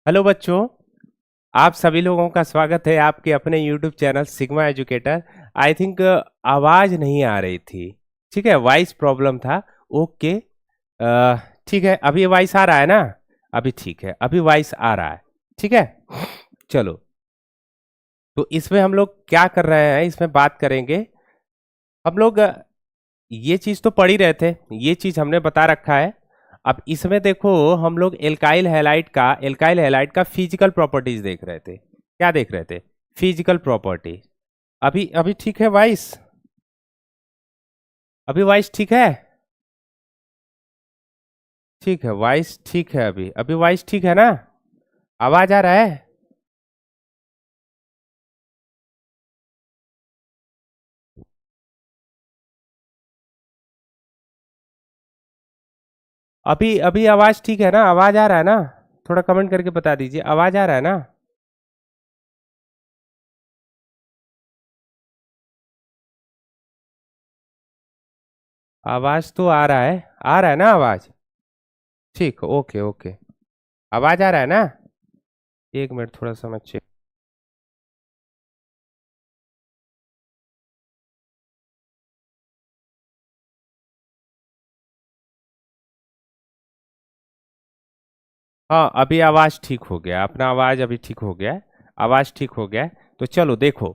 Hello बच्चों। आप सभी लोगों का स्वागत है आपके अपने YouTube channel sigma educator. I think आवाज़ नहीं आ रही थी। ठीक है, वॉइस प्रॉब्लम था। ओके। ठीक है, अभी वॉइस आ रहा है ना? अभी ठीक है, अभी वॉइस आ रहा है। ठीक है, चलो। तो इसमें हम लोग क्या कर रहे हैं, इसमें बात करेंगे हम लोग। ये चीज़ तो पढ़ ही रहे थे, ये चीज़ हमने बता रखा है। अब इसमें देखो, हम लोग एल्काइल हैलाइड का फिजिकल प्रॉपर्टीज देख रहे थे। क्या देख रहे थे? Physical property. अभी अभी ठीक है वाइस? अभी वाइस ठीक है? ठीक है, वाइस ठीक है। अभी अभी वाइस ठीक है ना? आवाज आ रहा है? अभी अभी आवाज ठीक है ना? आवाज आ रहा है ना? थोड़ा कमेंट करके बता दीजिए, आवाज आ रहा है ना? आवाज तो आ रहा है। आ रहा है ना आवाज? ठीक, ओके ओके। आवाज आ रहा है ना? एक मिनट, थोड़ा सा मैं चेक। हाँ, अभी आवाज ठीक हो गया, अपना आवाज अभी ठीक हो गया है। आवाज ठीक हो गया है। तो चलो देखो,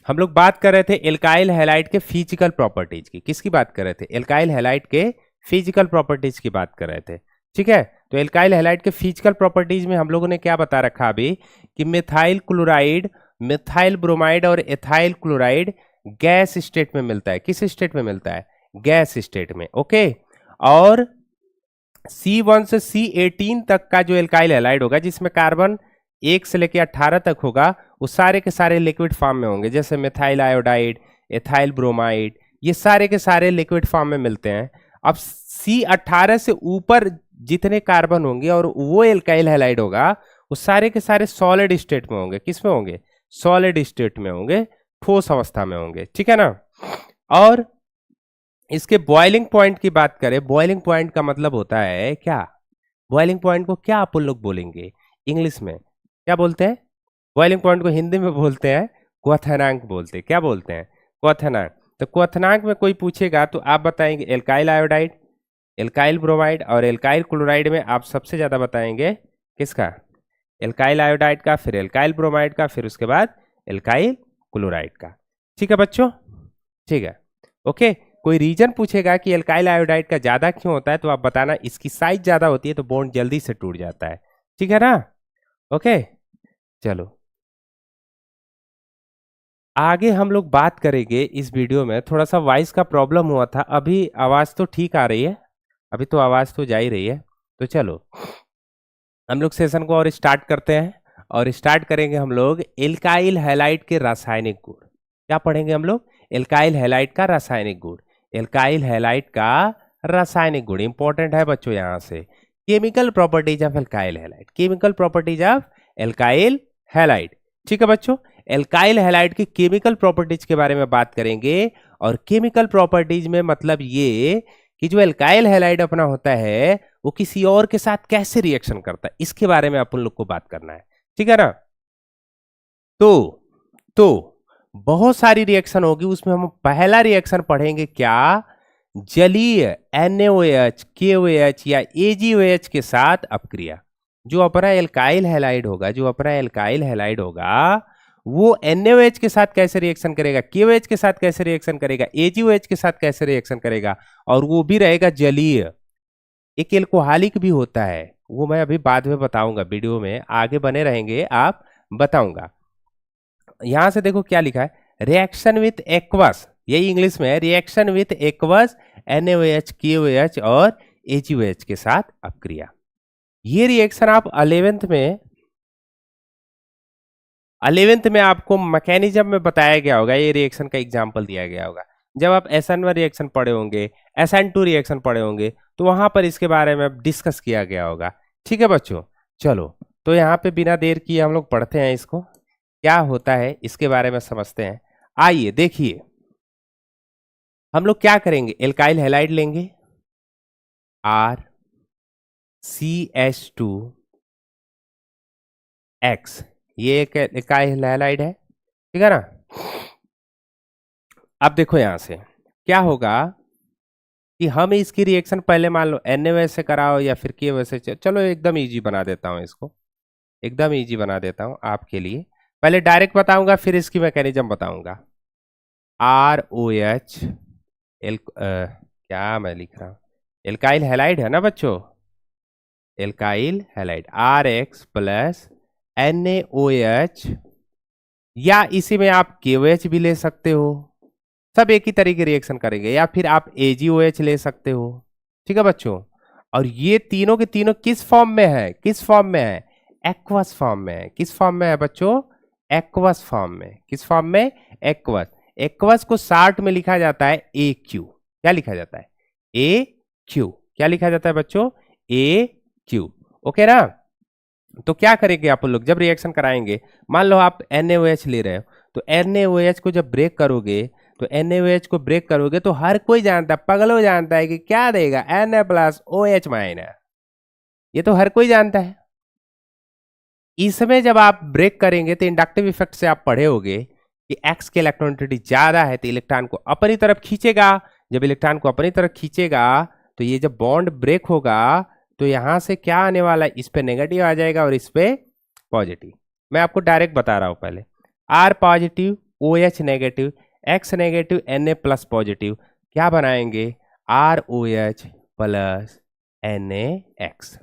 हम लोग बात कर रहे थे एल्काइल हैलाइड के फिजिकल प्रॉपर्टीज की। किसकी बात कर रहे थे? एल्काइल हैलाइड के फिजिकल प्रॉपर्टीज की बात कर रहे थे। ठीक है, तो एल्काइल हैलाइड के फिजिकल प्रॉपर्टीज में हम लोगों ने क्या बता रखा अभी कि मिथाइल क्लोराइड, मिथाइल ब्रोमाइड और एथाइल क्लोराइड गैस स्टेट में मिलता है। किस स्टेट में मिलता है? गैस स्टेट में। ओके। और C1 से C18 तक का जो एल्काइल हैलाइड होगा, जिसमें कार्बन 1 से लेकर 18 तक होगा, वो सारे के सारे लिक्विड फॉर्म में होंगे। जैसे मिथाइल आयोडाइड, एथाइल ब्रोमाइड, ये सारे के सारे लिक्विड फॉर्म में मिलते हैं। अब C18 से ऊपर जितने कार्बन होंगे और वो एल्काइल हैलाइड होगा, वो सारे के सारे सॉलिड स्टेट में होंगे। किस में होंगे? सॉलिड स्टेट में होंगे, ठोस अवस्था में होंगे। ठीक है ना? और इसके बॉइलिंग पॉइंट की बात करें, बॉइलिंग पॉइंट का मतलब होता है क्या? बॉइलिंग पॉइंट को क्या अपन लोग बोलेंगे इंग्लिश में? क्या बोलते हैं? बॉइलिंग पॉइंट को हिंदी में बोलते हैं क्वथनांक बोलते हैं। क्या बोलते हैं? क्वथनांक। तो क्वथनांक में कोई पूछेगा तो आप बताएंगे एल्काइल आयोडाइड, एल्काइल ब्रोमाइड और एल्काइल क्लोराइड में आप सबसे ज्यादा बताएंगे किसका? एल्काइल आयोडाइड का, फिर एल्काइल ब्रोमाइड का, फिर उसके बाद एल्काइल क्लोराइड का। ठीक है बच्चों? ठीक है, ओके। कोई रीजन पूछेगा कि एल्काइल आयोडाइड का ज्यादा क्यों होता है, तो आप बताना इसकी साइज ज्यादा होती है तो बॉन्ड जल्दी से टूट जाता है। ठीक है ना? ओके, चलो आगे हम लोग बात करेंगे। इस वीडियो में थोड़ा सा वॉइस का प्रॉब्लम हुआ था, अभी आवाज तो ठीक आ रही है। अभी तो आवाज तो जा ही रही है। तो चलो हम लोग सेशन को और स्टार्ट करते हैं। और स्टार्ट करेंगे हम लोग एल्काइल हैलाइड के रासायनिक गुण। क्या पढ़ेंगे हम लोग? एल्काइल हैलाइड का रासायनिक गुण। एल्काइल हैलाइड का रासायनिक गुण इंपॉर्टेंट है बच्चों। यहां से chemical properties of alkyl halide, chemical properties of alkyl halide. ठीक है बच्चों, एल्काइल हैलाइड की केमिकल प्रॉपर्टीज के बारे में बात करेंगे। और केमिकल प्रॉपर्टीज में मतलब ये कि जो एल्काइल हैलाइड अपना होता है, वो किसी और के साथ कैसे रिएक्शन करता है, इसके बारे में अपन लोग को बात करना है। ठीक है ना? तो तो बहुत सारी रिएक्शन होगी, उसमें हम पहला रिएक्शन पढ़ेंगे क्या? जलीय NaOH, KOH या AgOH के साथ अपक्रिया। जो अपना एल्काइल हैलाइड होगा, जो अपना एल्काइल हैलाइड होगा, वो NaOH के साथ कैसे रिएक्शन करेगा, KOH के साथ कैसे रिएक्शन करेगा, AgOH के साथ कैसे रिएक्शन करेगा, और वो भी रहेगा जलीय। एक एल्कोहलिक भी होता है, वो मैं अभी बाद में बताऊंगा, वीडियो में आगे बने रहेंगे आप, बताऊंगा। यहां से देखो क्या लिखा है, रिएक्शन विथ एक्वस, यही इंग्लिश में है, reaction with aqueous NaOH, KOH और AgOH के साथ अपक्रिया। ये रिएक्शन आप 11th में आपको मैकेनिज्म में बताया गया होगा, ये रिएक्शन का एग्जांपल दिया गया होगा। जब आप SN1 रिएक्शन पढ़े होंगे, SN2 रिएक्शन पढ़े होंगे, तो वहां पर इसके बारे में डिस्कस किया गया होगा। ठीक है बच्चों? चलो, तो यहाँ पे बिना देर किए हम लोग पढ़ते हैं इसको, क्या होता है इसके बारे में समझते हैं। आइए देखिए, हम लोग क्या करेंगे, एल्काइल हैलाइड लेंगे R CH2 X, ये एक इल्काइल हैलाइड है, ठीक है ना। अब देखो यहां से क्या होगा कि हम इसकी रिएक्शन पहले मान लो NaOH से कराओ या फिर KOH से, चलो एकदम इजी बना देता हूं इसको, एकदम इजी बना देता हूं आपके लिए। पहले डायरेक्ट बताऊंगा फिर इसकी मैकेनिज्म बताऊंगा। ROH क्या मैं लिख रहा हूं, एल्काइल हैलाइड है ना बच्चों, alkyl halide RX plus NaOH, या इसी में आप KOH भी ले सकते हो, सब एक ही तरीके रिएक्शन करेंगे, या फिर आप AgOH ले सकते हो, ठीक है बच्चों। और ये तीनों के तीनों किस फॉर्म में है, किस फॉर्म में है, एक्वस फॉर्म में है। किस फॉर्म में है बच्चों, एक्वस फॉर्म में। किस फॉर्म में, एक्वस। एक्वस को शार्ट में लिखा जाता है AQ। क्या लिखा जाता है, AQ। क्या लिखा जाता है बच्चों, AQ। ओके ना। तो क्या करेंगे आप लोग जब रिएक्शन कराएंगे, मान लो आप NaOH ले रहे हो, तो NaOH को जब ब्रेक करोगे, तो NaOH को ब्रेक करोगे तो हर कोई जानता है, पगलो जानता है कि क्या देगा, Na प्लस OH माइनस, ये तो हर कोई जानता है। इसमें जब आप ब्रेक करेंगे तो इंडक्टिव इफेक्ट से आप पढ़े होगे कि X के इलेक्ट्रॉनिटी ज्यादा है तो इलेक्ट्रॉन को अपनी तरफ खींचेगा। जब इलेक्ट्रॉन को अपनी तरफ खींचेगा तो ये जब बॉन्ड ब्रेक होगा तो यहां से क्या आने वाला है, इस पे नेगेटिव आ जाएगा और इस पे पॉजिटिव। मैं आपको डायरेक्ट बता रहा हूं पहले, R positive OH negative, X negative Na plus positive, क्या बनाएंगे, ROH प्लस NaX।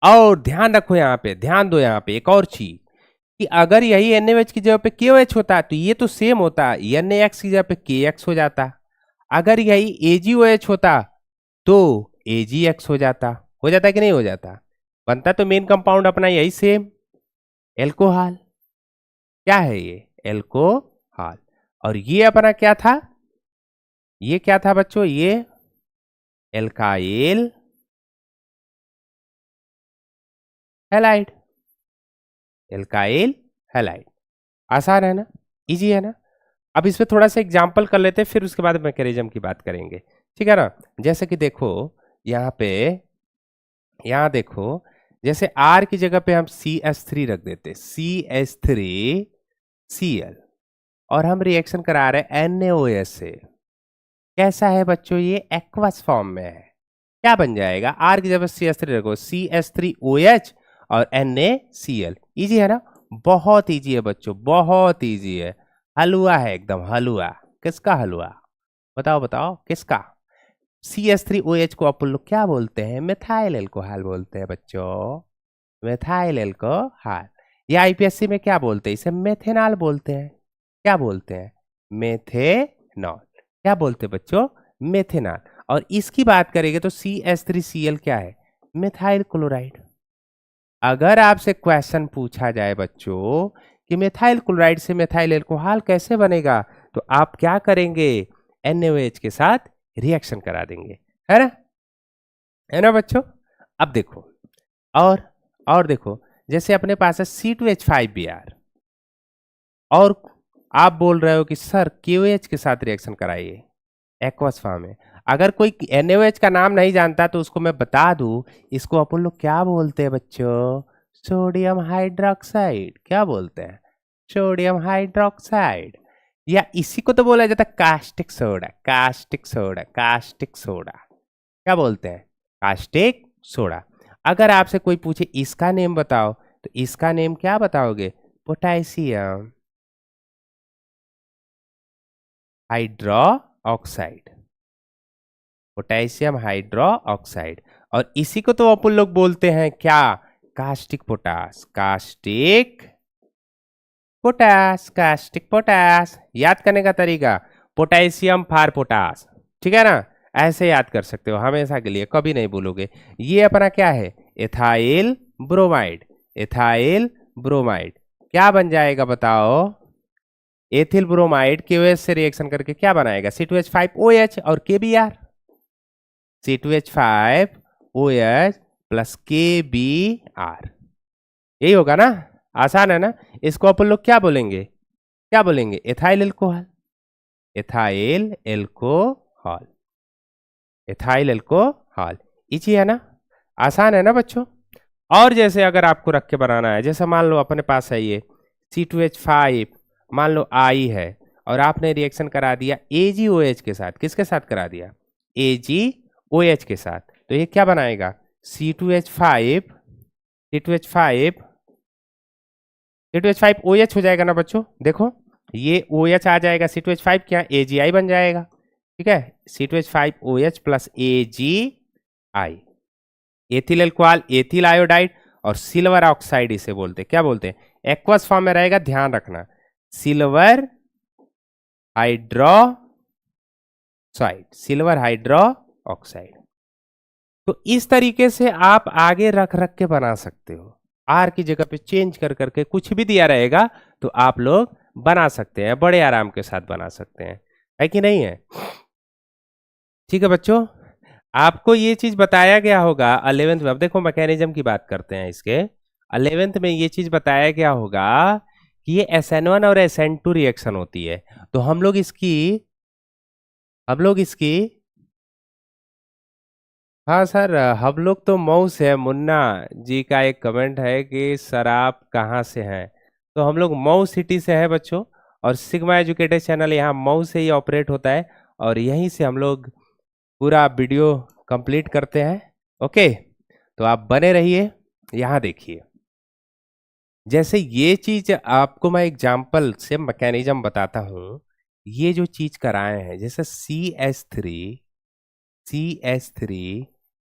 और ध्यान रखो यहाँ पे, ध्यान दो यहाँ पे एक और चीज कि अगर यही NaOH की जगह पे KOH होता तो ये तो सेम होता, NaX की जगह पे KX हो जाता। अगर यही AgOH होता तो AgX हो जाता कि नहीं हो जाता, बनता तो मेन कंपाउंड अपना यही सेम, एल्कोहल। क्या है ये, एल्कोहल। और ये अपना क्या था, ये क्या था बच्चों, ये एल्काइल हैलाइड। एल्काइल हैलाइड, आसान है ना, इजी है ना। अब इसमें थोड़ा सा एग्जांपल कर लेते हैं, फिर उसके बाद मैकेनिज्म की बात करेंगे, ठीक है ना। जैसे कि देखो यहाँ पे, यहाँ देखो जैसे R की जगह पे हम CH3 रख देते, CH3Cl, और हम रिएक्शन करा रहे हैं NaOH से। कैसा है बच्चों, ये एक्वस फॉर्म में है। क्या बन जाएगा, R की जगह CH3 रखो, CH3OH और NaCl। इजी है ना, बहुत इजी है बच्चों, बहुत इजी है। हलवा है एकदम, हलवा। किसका हलवा, बताओ बताओ किसका। CH3OH को अपन लोग क्या बोलते हैं, मिथाइल एल्कोहल बोलते हैं बच्चों, मिथाइल एल्कोहल। या आईपीएससी में क्या बोलते हैं, इसे मेथेनॉल बोलते हैं। क्या बोलते हैं, मेथेनॉल। क्या बोलते हैं बच्चों, मेथेनॉल। और इसकी बात करेंगे तो CH3Cl क्या है, मिथाइल क्लोराइड। अगर आपसे क्वेश्चन पूछा जाए बच्चों कि मिथाइल क्लोराइड से मिथाइल एल्कोहल कैसे बनेगा, तो आप क्या करेंगे, NaOH के साथ रिएक्शन करा देंगे, है ना बच्चों। अब देखो और देखो, जैसे अपने पास है C2H5Br, और आप बोल रहे हो कि सर KOH के साथ रिएक्शन कराइए, एक्वस फॉर्म है। अगर कोई NaOH का नाम नहीं जानता तो उसको मैं बता दूं, इसको अपन लोग क्या बोलते हैं बच्चों, सोडियम हाइड्रोक्साइड। क्या बोलते हैं, सोडियम हाइड्रोक्साइड। या इसी को तो बोला जाता है caustic soda, caustic soda, caustic soda. क्या बोलते हैं, कास्टिक सोडा। अगर आपसे कोई पूछे इसका नेम बताओ, तो इसका नेम क्या बताओगे, potassium hydro oxide, potassium hydro oxide. और इसी को तो अपन लोग बोलते हैं क्या, caustic potash, caustic potash, caustic potash. याद करने का तरीका, पोटेशियम फार पोटास, ठीक है ना, ऐसे याद कर सकते हो हमेशा के लिए, कभी नहीं भूलोगे। ये अपना क्या है, एथाइल ब्रोमाइड, एथाइल ब्रोमाइड। क्या बन जाएगा बताओ, एथिल ब्रोमाइड KOH से रिएक्शन करके क्या बनाएगा, C2H5OH और KBr, C2H5OH प्लस KBr। यही होगा ना, आसान है ना। इसको अपन लोग क्या बोलेंगे, क्या बोलेंगे, ethyl alcohol, ethyl alcohol, ethyl alcohol. Easy है ना, आसान है ना बच्चों। और जैसे अगर आपको रख के बनाना है, जैसे मान लो अपने पास है ये C2H5, मान लो आई है, और आपने रिएक्शन करा दिया AgOH के साथ। किसके साथ करा दिया? AgOH के साथ। तो ये क्या बनाएगा? C2H5 OH हो जाएगा ना बच्चों। देखो ये OH आ जाएगा, C2H5 क्या AgI बन जाएगा। ठीक है, C2H5OH plus AgI, ethyl alcohol, ethyl iodide और सिल्वर ऑक्साइड इसे बोलते हैं। क्या बोलते हैं? एक्वस फॉर्म में रहेगा, ध्यान रखना, silver hydroxide, silver hydro oxide. तो इस तरीके से आप आगे रख रख के बना सकते हो। आर की जगह पे चेंज कर करके कुछ भी दिया रहेगा तो आप लोग बना सकते हैं, बड़े आराम के साथ बना सकते हैं, है कि नहीं है? ठीक है बच्चों, आपको ये चीज बताया गया होगा 11th में। अब देखो मैकेनिज्म की बात करते हैं इसके। 11th में ये चीज बताया गया होगा कि ये SN1 और SN2 रिएक्शन होती है। तो हम लोग इसकी हाँ सर, हम लोग तो मऊ से है। मुन्ना जी का एक कमेंट है कि सर आप कहाँ से हैं? तो हम लोग मऊ सिटी से हैं बच्चों, और सिग्मा एजुकेटेड चैनल यहाँ मऊ से ही ऑपरेट होता है, और यहीं से हम लोग पूरा वीडियो कंप्लीट करते हैं। ओके, तो आप बने रहिए। यहाँ देखिए, जैसे ये चीज आपको मैं एग्जांपल से मैकेनिज्म बताता हूँ। ये जो चीज कराए हैं, जैसे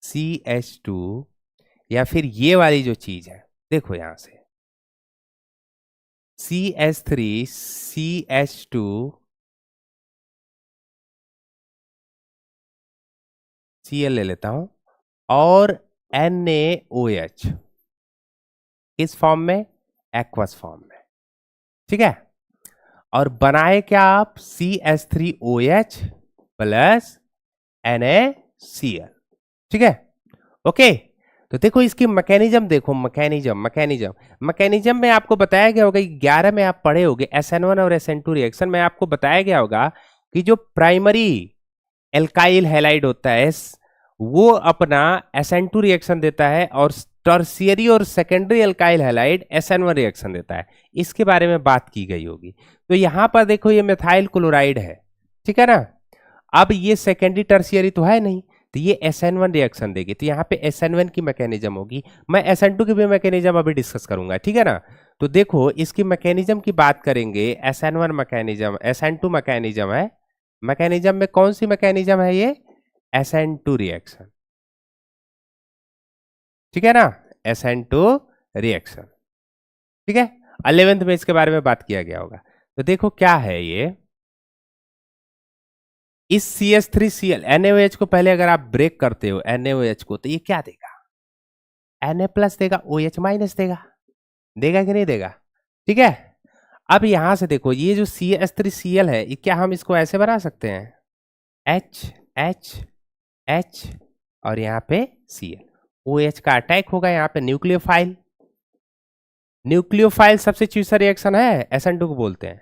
CH3 या फिर ये वाली जो चीज है, देखो यहां से CH3 Cl ले लेता हूं, और NaOH किस फॉर्म में? एक्वस फॉर्म में। ठीक है, और बनाए क्या आप? CH3OH plus NaCl। ठीक है, ओके। तो देखो इसकी मैकेनिज्म देखो, मैकेनिज्म में आपको बताया गया होगा, 11 में आप पढ़े होगे SN1 और SN2 रिएक्शन में आपको बताया गया होगा कि जो प्राइमरी एल्काइल हैलाइड होता है वो अपना SN2 रिएक्शन देता है, और टर्शियरी और secondary alkyl halide SN1 reaction देता है। इसके बारे में बात की गई होगी। तो यहां पर देखो ये मेथाइल क्लोराइड है, ठीक है ना। अब ये सेकेंडरी टर्शियरी तो है नहीं, तो ये SN1 रिएक्शन देगी, तो यहाँ पे SN1 की मैकेनिज्म होगी। मैं SN2 की भी मैकेनिज्म अभी डिस्कस करूंगा, ठीक है ना। तो देखो इसकी मैकेनिज्म की बात करेंगे। SN1 मैकेनिज्म, SN2 मैकेनिज्म है। मैकेनिज्म में कौन सी मैकेनिज्म है? ये SN2 रिएक्शन, ठीक है ना, SN2 रिएक्शन। ठीक है, 11th में इसके बारे में बात किया गया होगा। तो देखो क्या है ये, इस CH3Cl NaOH को पहले अगर आप ब्रेक करते हो NaOH को, तो ये क्या देगा? Na प्लस देगा, OH माइनस देगा। देगा कि नहीं देगा? ठीक है, अब यहां से देखो ये जो CH3Cl है, ये क्या हम इसको ऐसे बना सकते हैं? H H H और यहाँ पे Cl, OH का अटैक होगा यहाँ पे न्यूक्लियोफाइल। न्यूक्लियोफाइल सब्स्टिट्यूशन रिएक्शन है, SN2 को बोलते हैं,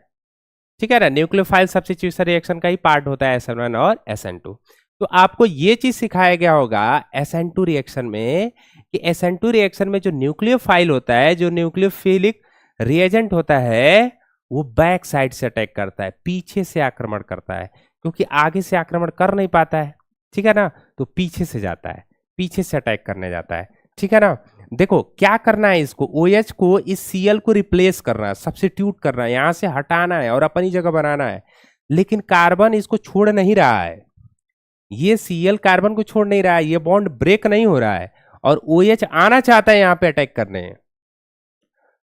ठीक है ना। न्यूक्लियोफाइल सब्स्टिट्यूशन रिएक्शन का ही पार्ट होता है SN1 और SN2। तो आपको ये चीज सिखाया गया होगा SN2 रिएक्शन में कि SN2 रिएक्शन में जो न्यूक्लियोफाइल होता है, जो न्यूक्लियोफिलिक रिएजेंट होता है, वो बैक साइड से अटैक करता है, पीछे से आक्रमण करता है, क्योंकि आगे से आक्रमण कर नहीं पाता है, ठीक है ना। तो पीछे से जाता है, पीछे से अटैक करने जाता है, ठीक है ना। देखो क्या करना है, इसको OH को इस Cl को रिप्लेस करना है, सब्स्टिट्यूट करना है, यहां से हटाना है और अपनी जगह बनाना है। लेकिन कार्बन इसको छोड़ नहीं रहा है, ये Cl कार्बन को छोड़ नहीं रहा है, ये बॉन्ड ब्रेक नहीं हो रहा है, और OH आना चाहता है यहां पे अटैक करने।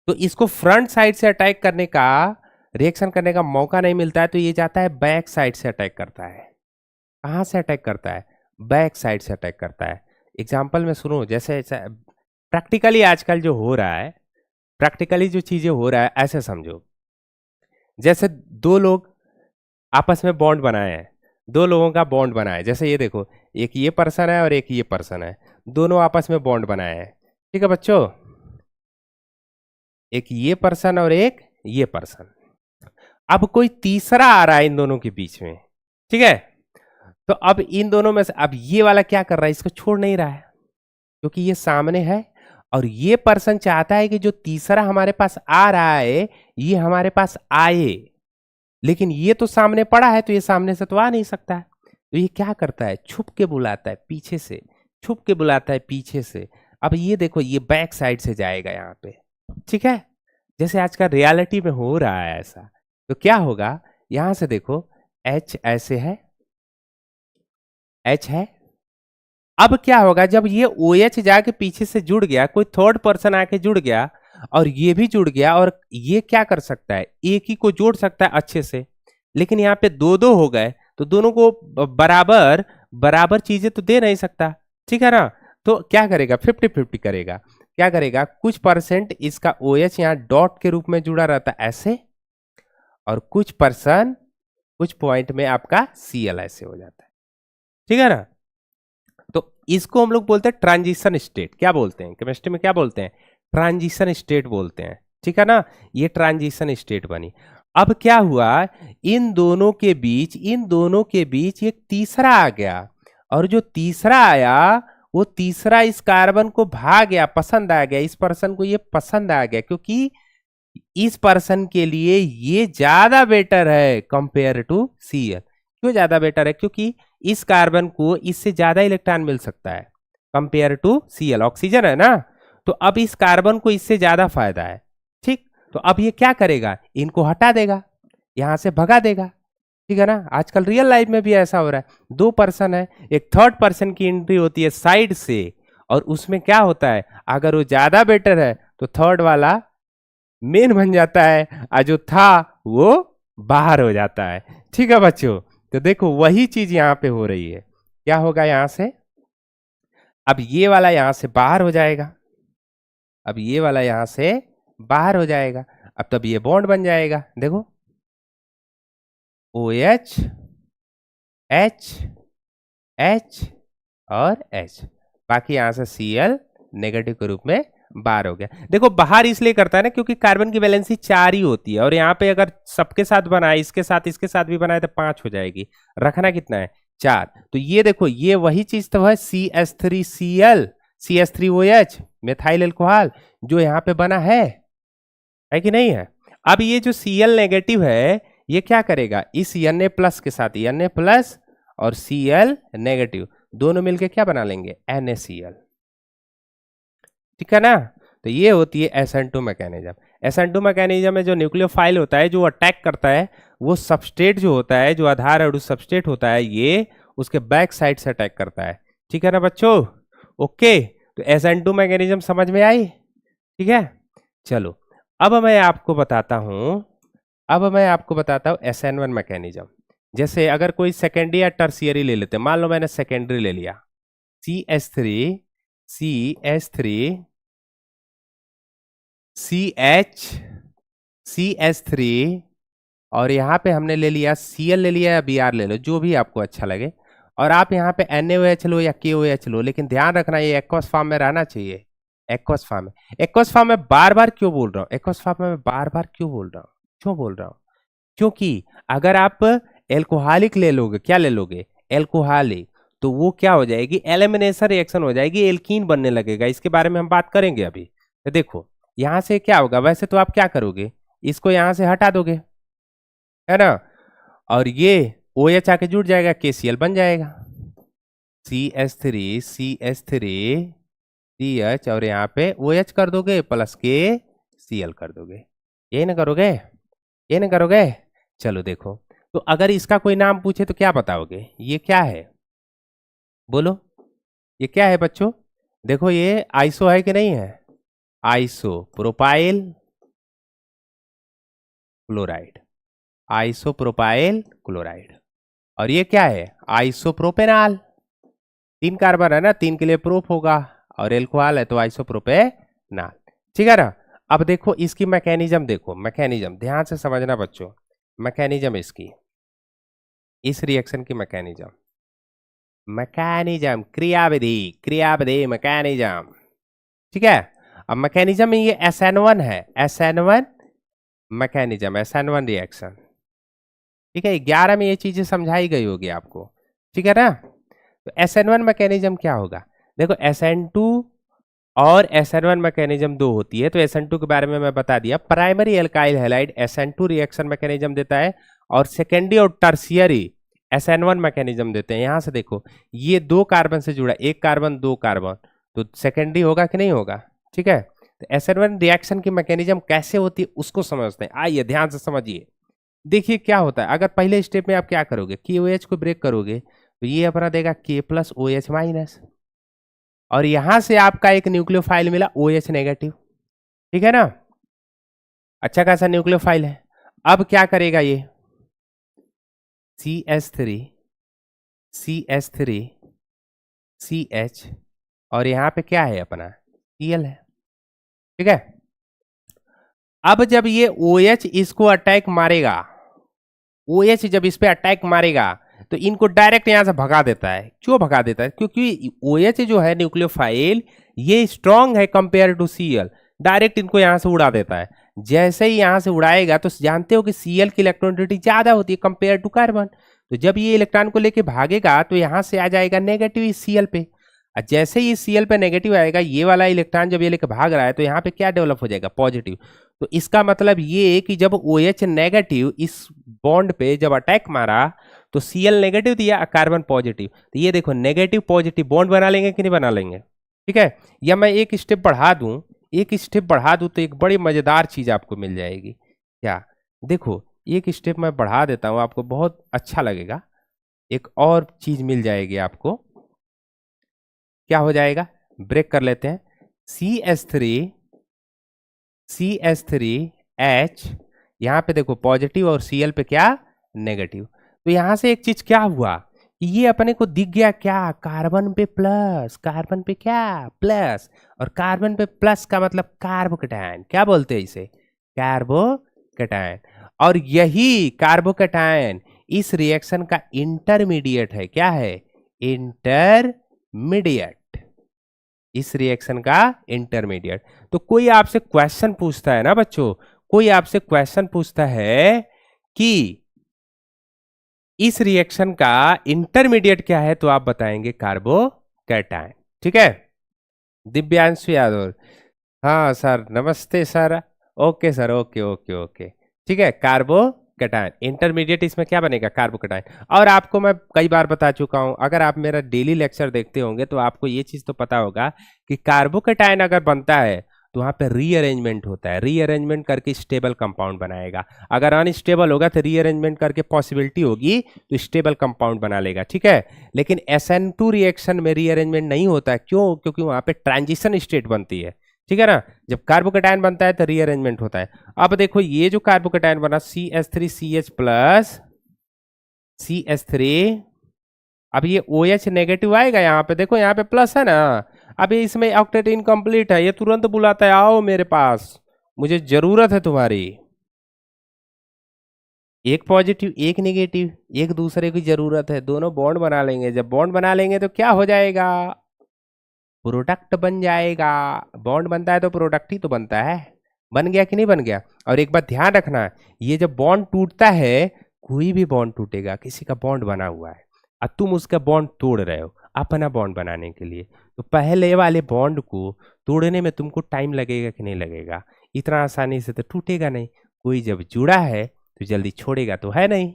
तो इसको फ्रंट साइड से अटैक करने का, रिएक्शन करने का मौका नहीं मिलता है, तो ये जाता है बैक साइड से अटैक करता है। कहां से अटैक करता है? बैक साइड से अटैक करता है। एग्जाम्पल में सुनो, जैसे प्रैक्टिकली आजकल जो हो रहा है, प्रैक्टिकली जो चीजें हो रहा है, ऐसे समझो जैसे दो लोग आपस में बॉन्ड बनाए हैं, दो लोगों का बॉन्ड बना है। जैसे ये देखो, एक ये पर्सन है और एक ये पर्सन है, दोनों आपस में बॉन्ड बनाए हैं, ठीक है बच्चों। एक ये पर्सन और एक ये पर्सन। अब कोई तीसरा आ रहा है इन दोनों के बीच में, ठीक है। तो अब इन दोनों में से अब ये वाला क्या कर रहा है? इसको छोड़ नहीं रहा है, क्योंकि ये सामने है और ये पर्सन चाहता है कि जो तीसरा हमारे पास आ रहा है ये हमारे पास आए, लेकिन ये तो सामने पड़ा है तो ये सामने से तो आ नहीं सकता है। तो ये क्या करता है, छुप के बुलाता है पीछे से, छुप के बुलाता है पीछे से। अब ये देखो ये बैक साइड से जाएगा यहाँ पे, ठीक है, जैसे आजकल रियलिटी में हो रहा है ऐसा। तो क्या होगा, यहां से देखो एच ऐसे है, एच है। अब क्या होगा, जब ये ओ एच जाके पीछे से जुड़ गया, कोई थर्ड पर्सन आके जुड़ गया और ये भी जुड़ गया, और ये क्या कर सकता है, एक ही को जोड़ सकता है अच्छे से, लेकिन यहाँ पे दो दो हो गए तो दोनों को बराबर बराबर चीजें तो दे नहीं सकता, ठीक है ना। तो क्या करेगा, 50-50 करेगा। क्या करेगा, कुछ परसेंट इसका ओ एच यहाँ डॉट के रूप में जुड़ा रहता है ऐसे, और कुछ पर्सन कुछ पॉइंट में आपका सी एल ऐसे हो जाता है, ठीक है ना। तो इसको हम लोग बोलते हैं ट्रांजिशन स्टेट। क्या बोलते हैं केमिस्ट्री में, क्या बोलते हैं, ट्रांजिशन स्टेट बोलते हैं, ठीक है ना। ये ट्रांजिशन स्टेट बनी। अब क्या हुआ, इन दोनों के बीच एक तीसरा आ गया, और जो तीसरा आया वो तीसरा इस कार्बन को भा गया, पसंद आ गया, इस पर्सन को ये पसंद आ गया, क्योंकि इस पर्सन के लिए ये ज्यादा बेटर है कंपेयर टू Cl। क्यों ज्यादा बेटर है, क्योंकि इस कार्बन को इससे ज्यादा इलेक्ट्रॉन मिल सकता है कंपेयर टू Cl, ऑक्सीजन है ना। तो अब इस कार्बन को इससे ज्यादा फायदा है, ठीक। तो अब ये क्या करेगा, इनको हटा देगा, यहां से भगा देगा, ठीक है ना। आजकल रियल लाइफ में भी ऐसा हो रहा है, दो पर्सन है, एक थर्ड पर्सन की एंट्री होती है साइड से, और उसमें क्या होता है, अगर वो ज्यादा बेटर है तो थर्ड वाला मेन बन जाता है, और जो था वो बाहर हो जाता है, ठीक है बच्चों। तो देखो वही चीज यहां पे हो रही है। क्या होगा यहां से, अब ये वाला यहां से बाहर हो जाएगा, अब ये वाला यहां से बाहर हो जाएगा, अब तब ये बॉन्ड बन जाएगा, देखो ओ एच एच एच और एच, बाकी यहां से Cl नेगेटिव के रूप में बाहर हो गया। देखो बाहर इसलिए करता है ना क्योंकि कार्बन की वैलेंसी 4 ही होती है, और यहाँ पे अगर सबके साथ बनाए, इसके साथ भी बनाए तो 5 हो जाएगी, रखना कितना है 4। तो ये देखो ये वही चीज तो है CH3Cl CH3OH मेथाइल एल्कोहल जो यहाँ पे बना है कि नहीं है। अब ये जो Cl नेगेटिव है ये क्या करेगा, इस Na प्लस के साथ Na प्लस और Cl नेगेटिव दोनों मिलके क्या बना लेंगे, NaCl, ठीक है ना। तो ये होती है SN2 मैकेनिज्म। SN2 मैकेनिज्म में जो न्यूक्लियोफाइल होता है जो अटैक करता है, वो सबस्ट्रेट जो होता है, जो आधार और सबस्ट्रेट होता है, ये उसके बैक साइड से अटैक करता है, ठीक है ना बच्चों। ओके, तो SN2 मैकेनिज्म समझ में आई, ठीक है। चलो अब मैं आपको बताता हूं SN1 मैकेनिज्म। जैसे अगर कोई सेकेंडरी या टर्शियरी ले लेते हैं, मान लो मैंने सेकेंडरी ले लिया, CH3 और यहाँ पे हमने ले लिया Cl ले लिया या Br ले लो, जो भी आपको अच्छा लगे, और आप यहाँ पे NaOH लो या KOH लो, लेकिन ध्यान रखना ये एक्वस फॉर्म में रहना चाहिए। एक्वस फॉर्म में, एक्वस फॉर्म में बार बार क्यों बोल रहा हूँ, एक्वस फॉर्म में बार बार क्यों बोल रहा हूँ, क्यों बोल रहा हूँ, क्योंकि अगर आप एल्कोहलिक ले लोगे, क्या ले लोगे एल्कोहलिक, तो वो क्या हो जाएगी, एलिमिनेशन रिएक्शन हो जाएगी, एल्कीन बनने लगेगा। इसके बारे में हम बात करेंगे अभी। तो देखो यहां से क्या होगा, वैसे तो आप क्या करोगे, इसको यहां से हटा दोगे, है ना, और ये OH आके जुड़ जाएगा, KCl बन जाएगा, CH3CH3CH, और यहाँ पे OH कर दोगे प्लस KCl कर दोगे, ये ना करोगे, ये ना करोगे। चलो देखो, तो अगर इसका कोई नाम पूछे तो क्या बताओगे, ये क्या है, बोलो ये क्या है बच्चों। देखो ये आइसो है कि नहीं है, iso propyl chloride, isopropyl chloride. और ये क्या है, आइसोप्रोपेनॉल, 3 कार्बन है ना, 3 के लिए प्रोप होगा, और एल्कोहल है तो आइसोप्रोपेनॉल, ठीक है ना। अब देखो इसकी मैकेनिज्म, देखो मैकेनिज्म ध्यान से समझना बच्चों, मैकेनिज्म इसकी, इस रिएक्शन की मैकेनिज्म क्रियाविधि मैकेनिज्म, ठीक है। अब मैकेनिज्म में ये SN1 है, SN1 मैकेनिज्म, SN1 रिएक्शन, ठीक है। 11 में ये चीजें समझाई गई होगी आपको, ठीक है ना। तो SN1 मैकेनिज्म क्या होगा, देखो SN2 और SN1 मैकेनिज्म 2 होती है। तो SN2 के बारे में मैं बता दिया। Primary alkyl halide SN2 reaction mechanism देता है और सेकेंडरी और टर्शियरी SN1 मैकेनिज्म देते हैं। यहां से देखो, ये 2 कार्बन से जुड़ा, 1 कार्बन 2 कार्बन, तो सेकेंडरी होगा कि नहीं होगा? ठीक है, तो SN1 रिएक्शन की मैकेनिज्म कैसे होती है उसको समझते हैं। आइए ध्यान से समझिए। देखिए क्या होता है, अगर पहले स्टेप में आप क्या करोगे, KOH को ब्रेक करोगे तो ये अपना देगा K प्लस OH माइनस, और यहां से आपका एक न्यूक्लियोफाइल मिला OH नेगेटिव। ठीक है ना, अच्छा खासा न्यूक्लियोफाइल है। अब क्या करेगा ये CH3 CH3 CH, और यहां पे क्या है अपना Cl है। ठीक है, अब जब ये OH इसको अटैक मारेगा, OH जब इस पे अटैक मारेगा तो इनको डायरेक्ट यहां से भगा देता है। क्यों भगा देता है? क्योंकि OH जो है न्यूक्लियोफाइल, ये स्ट्रांग है कंपेयर टू Cl, डायरेक्ट इनको यहां से उड़ा देता है। जैसे ही यहां से उड़ाएगा तो जानते हो कि Cl की इलेक्ट्रॉनिटी ज्यादा होती है कंपेयर टू कार्बन, तो जब ये इलेक्ट्रॉन को लेके भागेगा तो यहां से आ जाएगा नेगेटिव Cl पे, और जैसे ही Cl पे नेगेटिव आएगा, ये वाला इलेक्ट्रॉन जब ये लेके भाग रहा है तो यहाँ पे क्या डेवलप हो जाएगा? पॉजिटिव। तो इसका मतलब ये कि जब OH नेगेटिव इस बॉन्ड पे जब अटैक मारा तो Cl नेगेटिव दिया, कार्बन पॉजिटिव, तो ये देखो नेगेटिव पॉजिटिव बॉन्ड बना लेंगे कि नहीं बना लेंगे? ठीक है, या मैं एक स्टेप बढ़ा दूं, एक स्टेप बढ़ा दूं तो एक बड़ी मजेदार चीज आपको मिल जाएगी। क्या? देखो एक स्टेप मैं बढ़ा देता हूं, आपको बहुत अच्छा लगेगा। एक और चीज मिल जाएगी आपको। क्या हो जाएगा? ब्रेक कर लेते हैं। CH3H, यहां पे देखो पॉजिटिव और Cl पे क्या? नेगेटिव। तो यहां से एक चीज क्या हुआ, ये अपने को दिख गया क्या? कार्बन पे प्लस, कार्बन पे क्या? प्लस, और कार्बन पे प्लस का मतलब कार्बोकैटायन। क्या बोलते हैं इसे? कार्बोकैटायन। और यही कार्बोकैटायन इस रिएक्शन का इंटरमीडिएट है। क्या है? इंटरमीडिएट, इस रिएक्शन का इंटरमीडिएट। तो कोई आपसे क्वेश्चन पूछता है ना बच्चों, कोई आपसे क्वेश्चन पूछता है कि इस रिएक्शन का इंटरमीडिएट क्या है, तो आप बताएंगे कार्बोकैटायन। ठीक है, दिव्यांशु यादव। हाँ सर, नमस्ते sir. Okay sir, okay okay okay. ठीक है, कार्बोकैटायन इंटरमीडिएट, इसमें क्या बनेगा? कार्बोकैटायन। और आपको मैं कई बार बता चुका हूं, अगर आप मेरा डेली लेक्चर देखते होंगे तो आपको ये चीज तो पता होगा कि कार्बोकैटायन अगर बनता है तो वहां पे रीअरेंजमेंट होता है, रीअरेंजमेंट करके स्टेबल कंपाउंड बनाएगा। अगर अनस्टेबल होगा तो रीअरेंजमेंट करके पॉसिबिलिटी होगी तो स्टेबल कंपाउंड बना लेगा। ठीक है, लेकिन SN2 रिएक्शन में रीअरेंजमेंट नहीं होता है। क्यों? क्योंकि वहां पे ट्रांजिशन स्टेट बनती है। ठीक है ना, जब कार्बोकैटायन बनता है तो रीअरेंजमेंट होता है। अब देखो ये जो कार्बोकैटायन बना CH3CH प्लस CH3, अब ये OH नेगेटिव आएगा, यहाँ पे देखो, यहाँ पे प्लस है ना। अब ये इसमें ऑक्टेट इनकम्प्लीट है, ये तुरंत बुलाता है आओ मेरे पास, मुझे जरूरत है तुम्हारी। एक पॉजिटिव एक नेगेटिव, एक दूसरे की जरूरत है, दोनों बॉन्ड बना लेंगे। जब बॉन्ड बना लेंगे तो क्या हो जाएगा? प्रोडक्ट बन जाएगा। बॉन्ड बनता है तो प्रोडक्ट ही तो बनता है। बन गया कि नहीं बन गया? और एक बात ध्यान रखना, ये जब बॉन्ड टूटता है, कोई भी बॉन्ड टूटेगा, किसी का बॉन्ड बना हुआ है और तुम उसका बॉन्ड तोड़ रहे हो अपना बॉन्ड बनाने के लिए, तो पहले वाले बॉन्ड को तोड़ने में तुमको टाइम लगेगा कि नहीं लगेगा? इतना आसानी से तो टूटेगा नहीं। कोई जब जुड़ा है तो जल्दी छोड़ेगा तो है नहीं।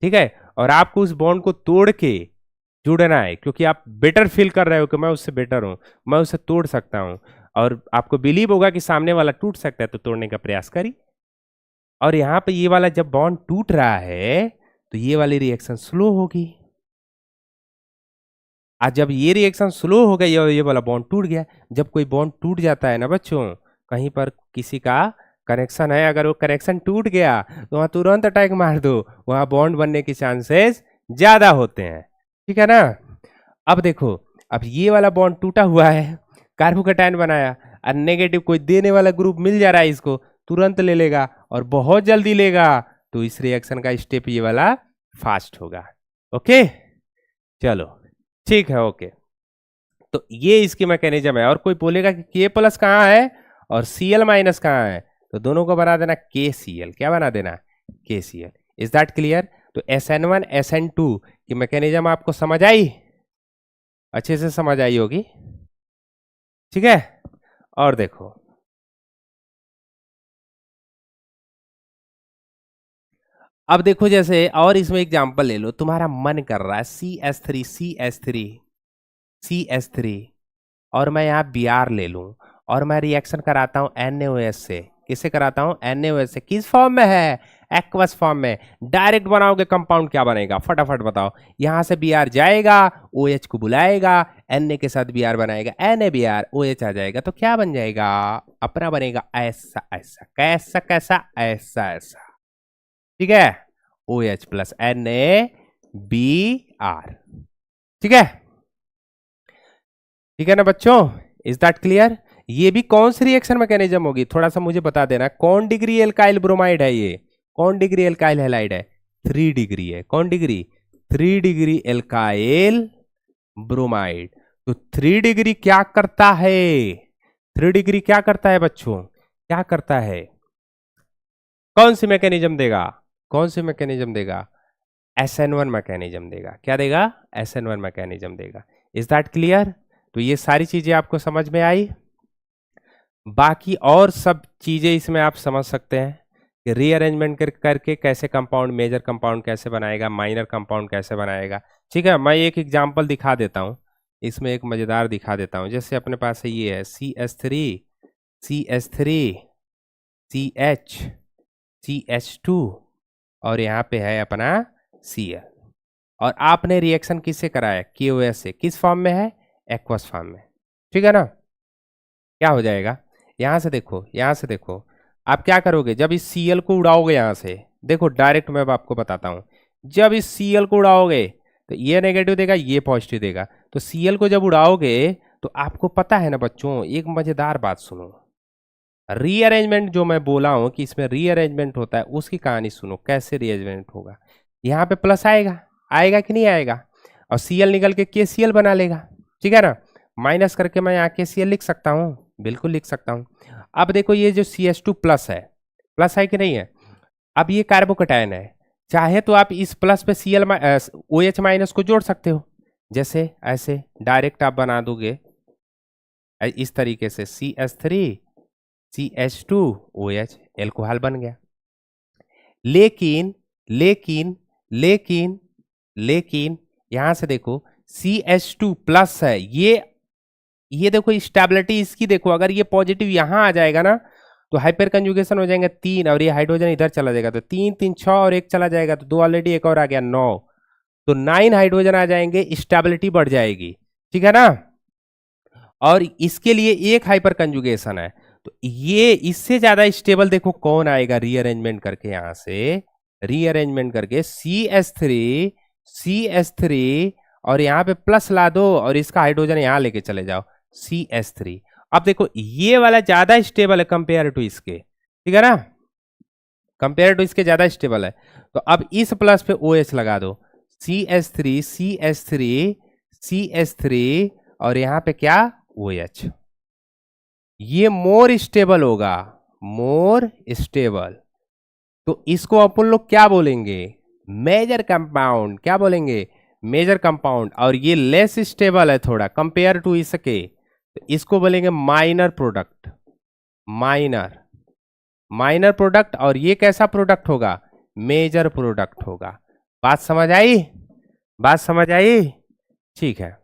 ठीक है, और आपको उस बॉन्ड को तोड़ के जुड़ना है, क्योंकि आप बेटर फील कर रहे हो कि मैं उससे बेटर हूं, मैं उसे तोड़ सकता हूं, और आपको बिलीव होगा कि सामने वाला टूट सकता है, तो तोड़ने का प्रयास करिए। और यहां पे ये वाला जब बॉन्ड टूट रहा है तो ये वाली रिएक्शन स्लो होगी। आज जब ये रिएक्शन स्लो हो गई और ये वाला बॉन्ड टूट गया, जब कोई बॉन्ड टूट जाता है ना बच्चों, कहीं पर किसी का कनेक्शन है, अगर वो कनेक्शन टूट गया तो वहां तुरंत अटैक मार दो, वहां बॉन्ड बनने के चांसेस ज्यादा होते हैं। ठीक है ना। अब देखो, अब ये वाला बॉन्ड टूटा हुआ है, कार्बोकैटायन बनाया, और नेगेटिव कोई देने वाला ग्रुप मिल जा रहा है, इसको तुरंत ले लेगा और बहुत जल्दी लेगा, तो इस रिएक्शन का स्टेप ये वाला फास्ट होगा। ओके, चलो ठीक है, ओके। तो ये इसकी मैकेनिज्म है। और कोई बोलेगा कि के प्लस कहाँ है और Cl माइनस कहाँ है, तो दोनों को बना देना KCl। क्या बना देना? KCl। Is that clear? तो SN1 SN2 की मैकेनिज्म आपको समझ आई? अच्छे से समझ आई होगी। ठीक है। और देखो, अब देखो जैसे और इसमें एग्जांपल ले लो, तुम्हारा मन कर रहा है CS3 और मैं यहाँ Br ले लूं और मैं रिएक्शन कराता हूं NaOH से। किससे कराता हूं? NaOH से। किस फॉर्म में है? एक्वस फॉर्म में। डायरेक्ट बनाओगे कंपाउंड क्या बनेगा? फटाफट बताओ। यहां से Br जाएगा, OH को बुलाएगा, Na के साथ Br बनाएगा, NaBr, OH आ जाएगा, तो क्या बन जाएगा? अपना बनेगा ऐसा ऐसा। कैसा कैसा? ऐसा ऐसा। ठीक है, OH प्लस NaBr। ठीक है, ठीक है ना बच्चों? Is that clear? ये भी कौन सी रिएक्शन मैकेनिज्म होगी, थोड़ा सा मुझे बता देना। कौन डिग्री एल्काइल ब्रोमाइड है ये? कौन डिग्री एल्काइल हैलाइड है? 3 डिग्री है। कौन डिग्री? 3 degree alkyl bromide. तो 3 डिग्री क्या करता है? 3 डिग्री क्या करता है बच्चों? क्या करता है? कौन सी मैकेनिज्म देगा? कौन सी मैकेनिज्म देगा? SN1 मैकेनिज्म देगा। क्या देगा? SN1 मैकेनिज्म देगा। Is that clear? तो ये सारी चीजें आपको समझ में आई। बाकी और सब चीजें इसमें आप समझ सकते हैं कि रीअरेंजमेंट करके कैसे कंपाउंड, मेजर कंपाउंड कैसे बनाएगा, माइनर कंपाउंड कैसे बनाएगा। ठीक है, मैं एक एग्जांपल दिखा देता हूं, इसमें एक मजेदार दिखा देता हूं। जैसे अपने पास है, ये है CH3 CH2 और यहाँ पे है अपना Cl, और आपने रिएक्शन किससे कराया? KOH से। किस फॉर्म में है? एक्वस फॉर्म में। ठीक है ना? क्या हो जाएगा? यहां से देखो, यहां से देखो, आप क्या करोगे जब इस Cl को उड़ाओगे यहां से? देखो डायरेक्ट मैं आपको बताता हूं, जब इस Cl को उड़ाओगे तो ये नेगेटिव देगा, ये पॉजिटिव देगा। तो Cl को जब उड़ाओगे तो आपको पता है ना बच्चों, एक मजेदार बात सुनो, रीअरेंजमेंट जो मैं बोला हूं कि इसमें रीअरेंजमेंट होता है, उसकी कहानी सुनो। कैसे रीअरेंजमेंट होगा? यहाँ पे प्लस आएगा, आएगा कि नहीं आएगा? और Cl निकल के KCl बना लेगा। ठीक है ना? माइनस करके मैं यहाँ KCl लिख सकता हूँ, बिल्कुल लिख सकता हूँ। अब देखो ये जो CH2 प्लस है, प्लस है कि नहीं है? अब ये कार्बोकैटायन है, चाहे तो आप इस प्लस पे OH माइनस को जोड़ सकते हो, जैसे ऐसे डायरेक्ट आप बना दोगे इस तरीके से, CH3CH2OH, एल्कोहल बन गया। लेकिन लेकिन लेकिन लेकिन यहां से देखो CH2 प्लस है, ये देखो स्टेबिलिटी इसकी देखो, अगर ये पॉजिटिव यहां आ जाएगा ना तो हाइपर कंजुगेशन हो जाएगा 3, और ये हाइड्रोजन इधर चला जाएगा तो 3 3 6 और 1 चला जाएगा तो 2 ऑलरेडी, एक और आ गया 9, तो 9 हाइड्रोजन आ जाएंगे, स्टेबिलिटी बढ़ जाएगी। ठीक है ना? और इसके लिए एक हाइपर कंजुगेशन है, तो ये इससे ज्यादा स्टेबल देखो कौन आएगा रीअरेंजमेंट करके, यहां से रीअरेंजमेंट करके CH3 और यहां पे प्लस ला दो और इसका हाइड्रोजन यहां लेके चले जाओ CH3। अब देखो ये वाला ज्यादा स्टेबल है कंपेयर टू इसके। ठीक है ना? कंपेयर टू इसके ज्यादा स्टेबल है। तो अब इस प्लस पे OH लगा दो, CH3 और यहां पे क्या? OH। ये मोर स्टेबल होगा, मोर स्टेबल। तो इसको अपन लोग क्या बोलेंगे? Major compound. क्या बोलेंगे? Major compound. और ये लेस स्टेबल है थोड़ा कंपेयर टू इसके, तो इसको बोलेंगे माइनर प्रोडक्ट। Minor product. और ये कैसा प्रोडक्ट होगा? मेजर प्रोडक्ट होगा। बात समझ आई? बात समझ आई? ठीक है।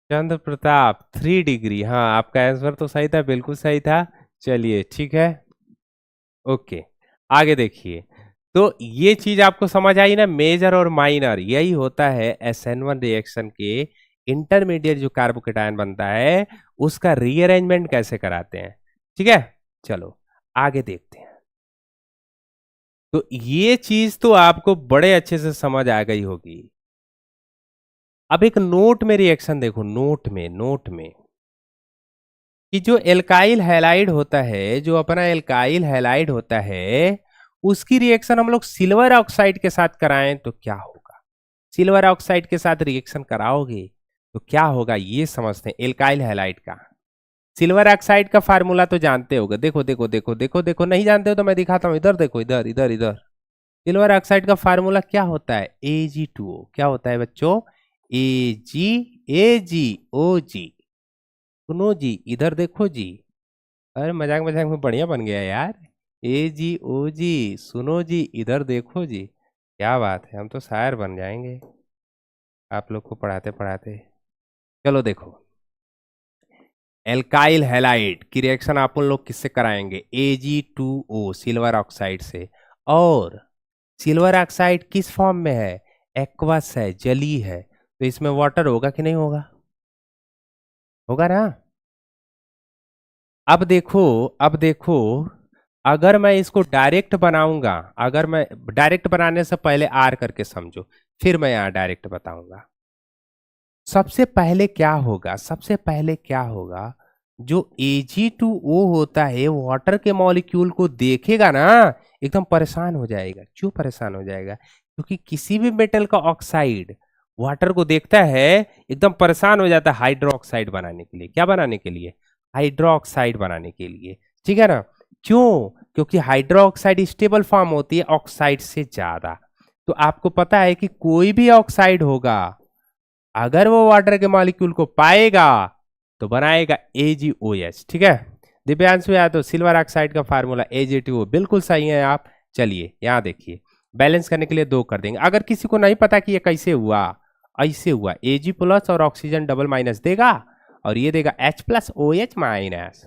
चंद्र प्रताप 3 डिग्री, हाँ आपका आंसर तो सही था, बिल्कुल सही था। चलिए ठीक है, ओके आगे देखिए। तो ये चीज आपको समझ आई ना, मेजर और माइनर, यही होता है SN1 रिएक्शन के इंटरमीडिएट जो कार्बोकेटायन बनता है उसका रीअरेंजमेंट कैसे कराते हैं। ठीक है, चलो आगे देखते हैं। तो ये चीज तो आपको बड़े अच्छे से समझ आ गई होगी। अब एक नोट में रिएक्शन देखो, नोट में कि जो एल्काइल हैलाइड होता है, जो अपना एल्काइल हैलाइड होता है, उसकी रिएक्शन हम लोग सिल्वर ऑक्साइड के साथ कराएं तो क्या होगा? सिल्वर ऑक्साइड के साथ रिएक्शन कराओगे तो क्या होगा, ये समझते हैं एल्काइल हैलाइड का। सिल्वर ऑक्साइड का फार्मूला तो जानते होगे, देखो देखो देखो देखो देखो, नहीं जानते हो तो मैं दिखाता हूं, इधर देखो, इधर इधर इधर। सिल्वर ऑक्साइड का फार्मूला क्या होता है? Ag2O। क्या होता है बच्चों? AgOG। सुनो जी इधर देखो जी। अरे मजाक मजाक में बढ़िया बन गया यार। ए जी ओ जी, सुनो जी इधर देखो जी। क्या बात है, हम तो शायर बन जाएंगे आप लोग को पढ़ाते पढ़ाते। चलो देखो, एल्काइल हैलाइड की रिएक्शन आप लोग किससे कराएंगे? Ag2O सिल्वर ऑक्साइड से। और सिल्वर ऑक्साइड किस फॉर्म में है? एक्वस है, जली है, तो इसमें वाटर होगा कि नहीं होगा? होगा ना। अब देखो, अब देखो, अगर मैं इसको डायरेक्ट बनाऊंगा, अगर मैं डायरेक्ट बनाने से पहले आर करके समझो, फिर मैं यहां डायरेक्ट बताऊंगा। सबसे पहले क्या होगा, सबसे पहले क्या होगा, जो Ag2O होता है वाटर के मॉलिक्यूल को देखेगा ना, एकदम परेशान हो जाएगा। क्यों परेशान हो जाएगा? क्योंकि किसी भी मेटल का ऑक्साइड वाटर को देखता है एकदम परेशान हो जाता है हाइड्रोक्साइड बनाने के लिए। क्या बनाने के लिए? हाइड्रोक्साइड बनाने के लिए। ठीक है ना। क्यों? क्योंकि हाइड्रोक्साइड स्टेबल फॉर्म होती है ऑक्साइड से ज्यादा। तो आपको पता है कि कोई भी ऑक्साइड होगा, अगर वो वाटर के मॉलिक्यूल को पाएगा तो बनाएगा AgOH। ठीक है। दिव्यांशु यादव, तो सिल्वर ऑक्साइड का फार्मूला Ag2O, बिल्कुल सही है आप। चलिए यहां देखिए, बैलेंस करने के लिए 2 कर देंगे। अगर किसी को नहीं पता कि ये कैसे हुआ, ऐसे हुआ, Ag प्लस और ऑक्सीजन डबल माइनस देगा और ये देगा H प्लस OH माइनस।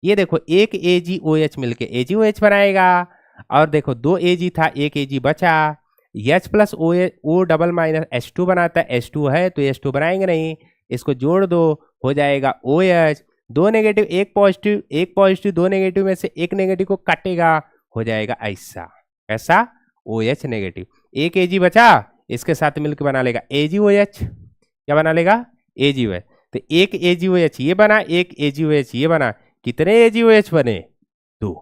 ये देखो एक AgOH मिलके AgOH बनाएगा, और देखो 2 Ag था, एक Ag बचा, H plus O double minus H2 बनाता है, H2 है तो H2 बनाएंगे नहीं, इसको जोड़ दो, हो जाएगा OH। 2 negative 1 positive, 1 positive 2 negative में से 1 नेगेटिव को काटेगा, हो जाएगा ऐसा, ऐसा OH नेगेटिव। एक Ag बचा, इसके साथ मिलकर बना लेगा AgOH। क्या बना लेगा? AgOH। तो एक AgOH ये बना, एक AgOH ये बना, कितने AgOH बने? 2।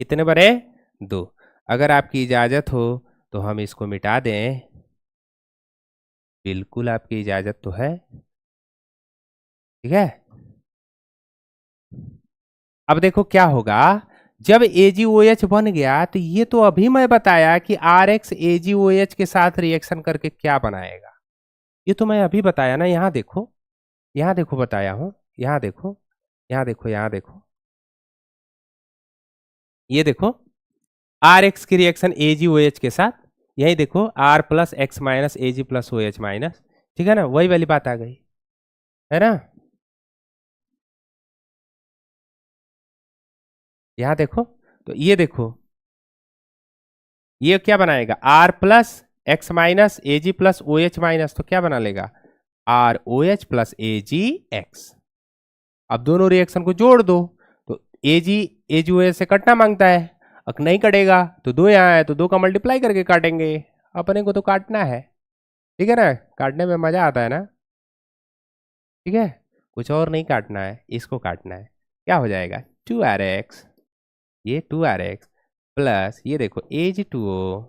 कितने बने? 2। अगर आपकी इजाजत हो तो हम इसको मिटा दें। बिल्कुल आपकी इजाजत तो है। ठीक है। अब देखो क्या होगा, जब AgOH बन गया तो ये तो अभी मैं बताया कि RX AgOH के साथ रिएक्शन करके क्या बनाएगा, ये तो मैं अभी बताया ना। यहां देखो, यहां देखो, बताया हूं। यहां देखो, यहां देखो, यहां देखो, ये देखो, RX की रिएक्शन AgOH के साथ, यही देखो R plus x minus Ag plus OH minus. ठीक है ना, वही वाली बात आ गई, है ना। यहां देखो, तो ये देखो, ये क्या बनाएगा? R plus x minus Ag plus OH minus, तो क्या बना लेगा? ROH plus AgX। अब दोनों रिएक्शन को जोड़ दो, तो AgOH से कटना मांगता है, अब नहीं कटेगा तो 2 यहाँ है तो 2 का मल्टीप्लाई करके काटेंगे, अपने को तो काटना है। ठीक है ना, काटने में मजा आता है ना। ठीक है, कुछ और नहीं काटना है, इसको काटना है। क्या हो जाएगा? 2RX, ये 2RX प्लस ये देखो Ag2O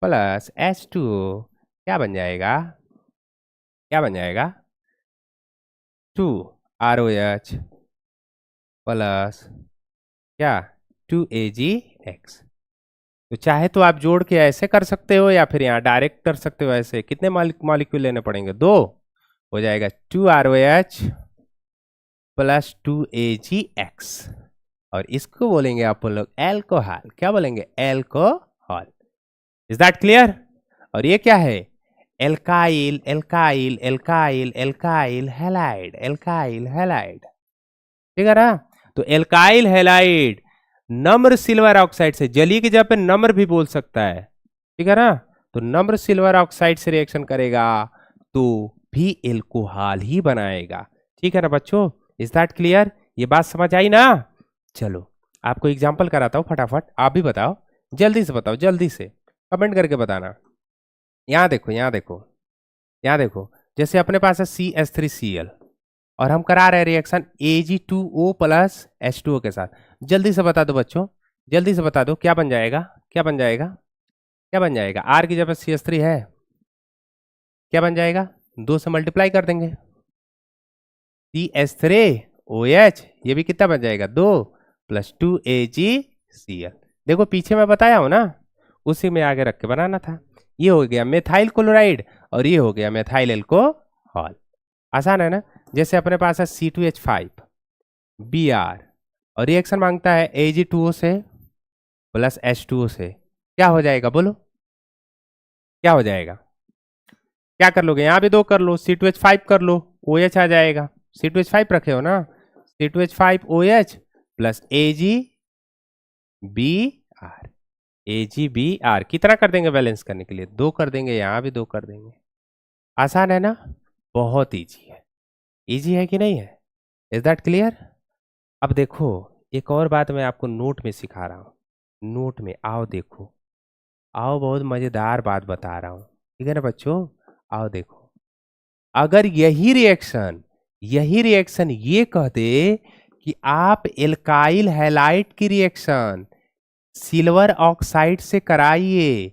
प्लस H2O, क्या बन जाएगा? क्या बन जाएगा? 2ROH प्लस क्या? 2AgX। तो चाहे तो आप जोड़ के ऐसे कर सकते हो या फिर यहाँ डायरेक्ट कर सकते हो। ऐसे कितने मॉलिक्यूल लेने पड़ेंगे? 2, हो जाएगा 2ROH प्लस 2AgX, और इसको बोलेंगे आप लोग एल्कोहल। क्या बोलेंगे? एल्कोहल। Is that clear? और ये क्या है? Alkyl, alkyl, alkyl, alkyl halide, alkyl halide. ठीक है ना। तो एल्काइल हैलाइड नम्र सिल्वर ऑक्साइड से, जली की जगह पे नम्र भी बोल सकता है। ठीक है ना। तो नम्र सिल्वर ऑक्साइड से रिएक्शन करेगा तो भी एल्कोहल ही बनाएगा। ठीक है ना बच्चों, इज दैट क्लियर? ये बात समझ आई ना। चलो आपको एग्जांपल कराता हूं, फटाफट आप भी बताओ, जल्दी से बताओ, जल्दी से कमेंट करके बताना। यहां देखो, यहां देखो, यहां देखो, जैसे अपने पास है CH3Cl और हम करा रहे हैं रिएक्शन Ag2O प्लस H2O के साथ। जल्दी से बता दो बच्चों, जल्दी से बता दो, क्या बन जाएगा? क्या बन जाएगा? क्या बन जाएगा? R की जगह CH3 है, क्या बन जाएगा? 2 से मल्टीप्लाई कर देंगे, CH3OH, ये भी कितना बन जाएगा? 2 प्लस 2AgCl। देखो पीछे मैं बताया हूं ना, उसी में आगे रख के बनाना था। ये हो गया मेथाइल क्लोराइड और ये हो गया मेथाइल एल्कोहल। आसान है ना। जैसे अपने पास है C2H5 Br और रिएक्शन मांगता है Ag2O से प्लस H2O से, क्या हो जाएगा बोलो, क्या हो जाएगा? क्या कर लोगे? यहां भी 2 कर लो, C2H5 कर लो, OH आ जाएगा। C2H5 रखे हो ना, C2H5OH प्लस AgBr। AgBr कितना कर देंगे बैलेंस करने के लिए? 2 कर देंगे, यहां भी 2 कर देंगे। आसान है ना? बहुत इजी है। इजी है कि नहीं है? Is that clear? अब देखो एक और बात मैं आपको नोट में सिखा रहा हूं। नोट में आओ देखो, आओ बहुत मजेदार बात बता रहा हूं, ठीक है ना बच्चों? आओ देखो, अगर यही रिएक्शन ये कह दे कि आप एल्काइल हैलाइड की रिएक्शन सिल्वर ऑक्साइड से कराइए,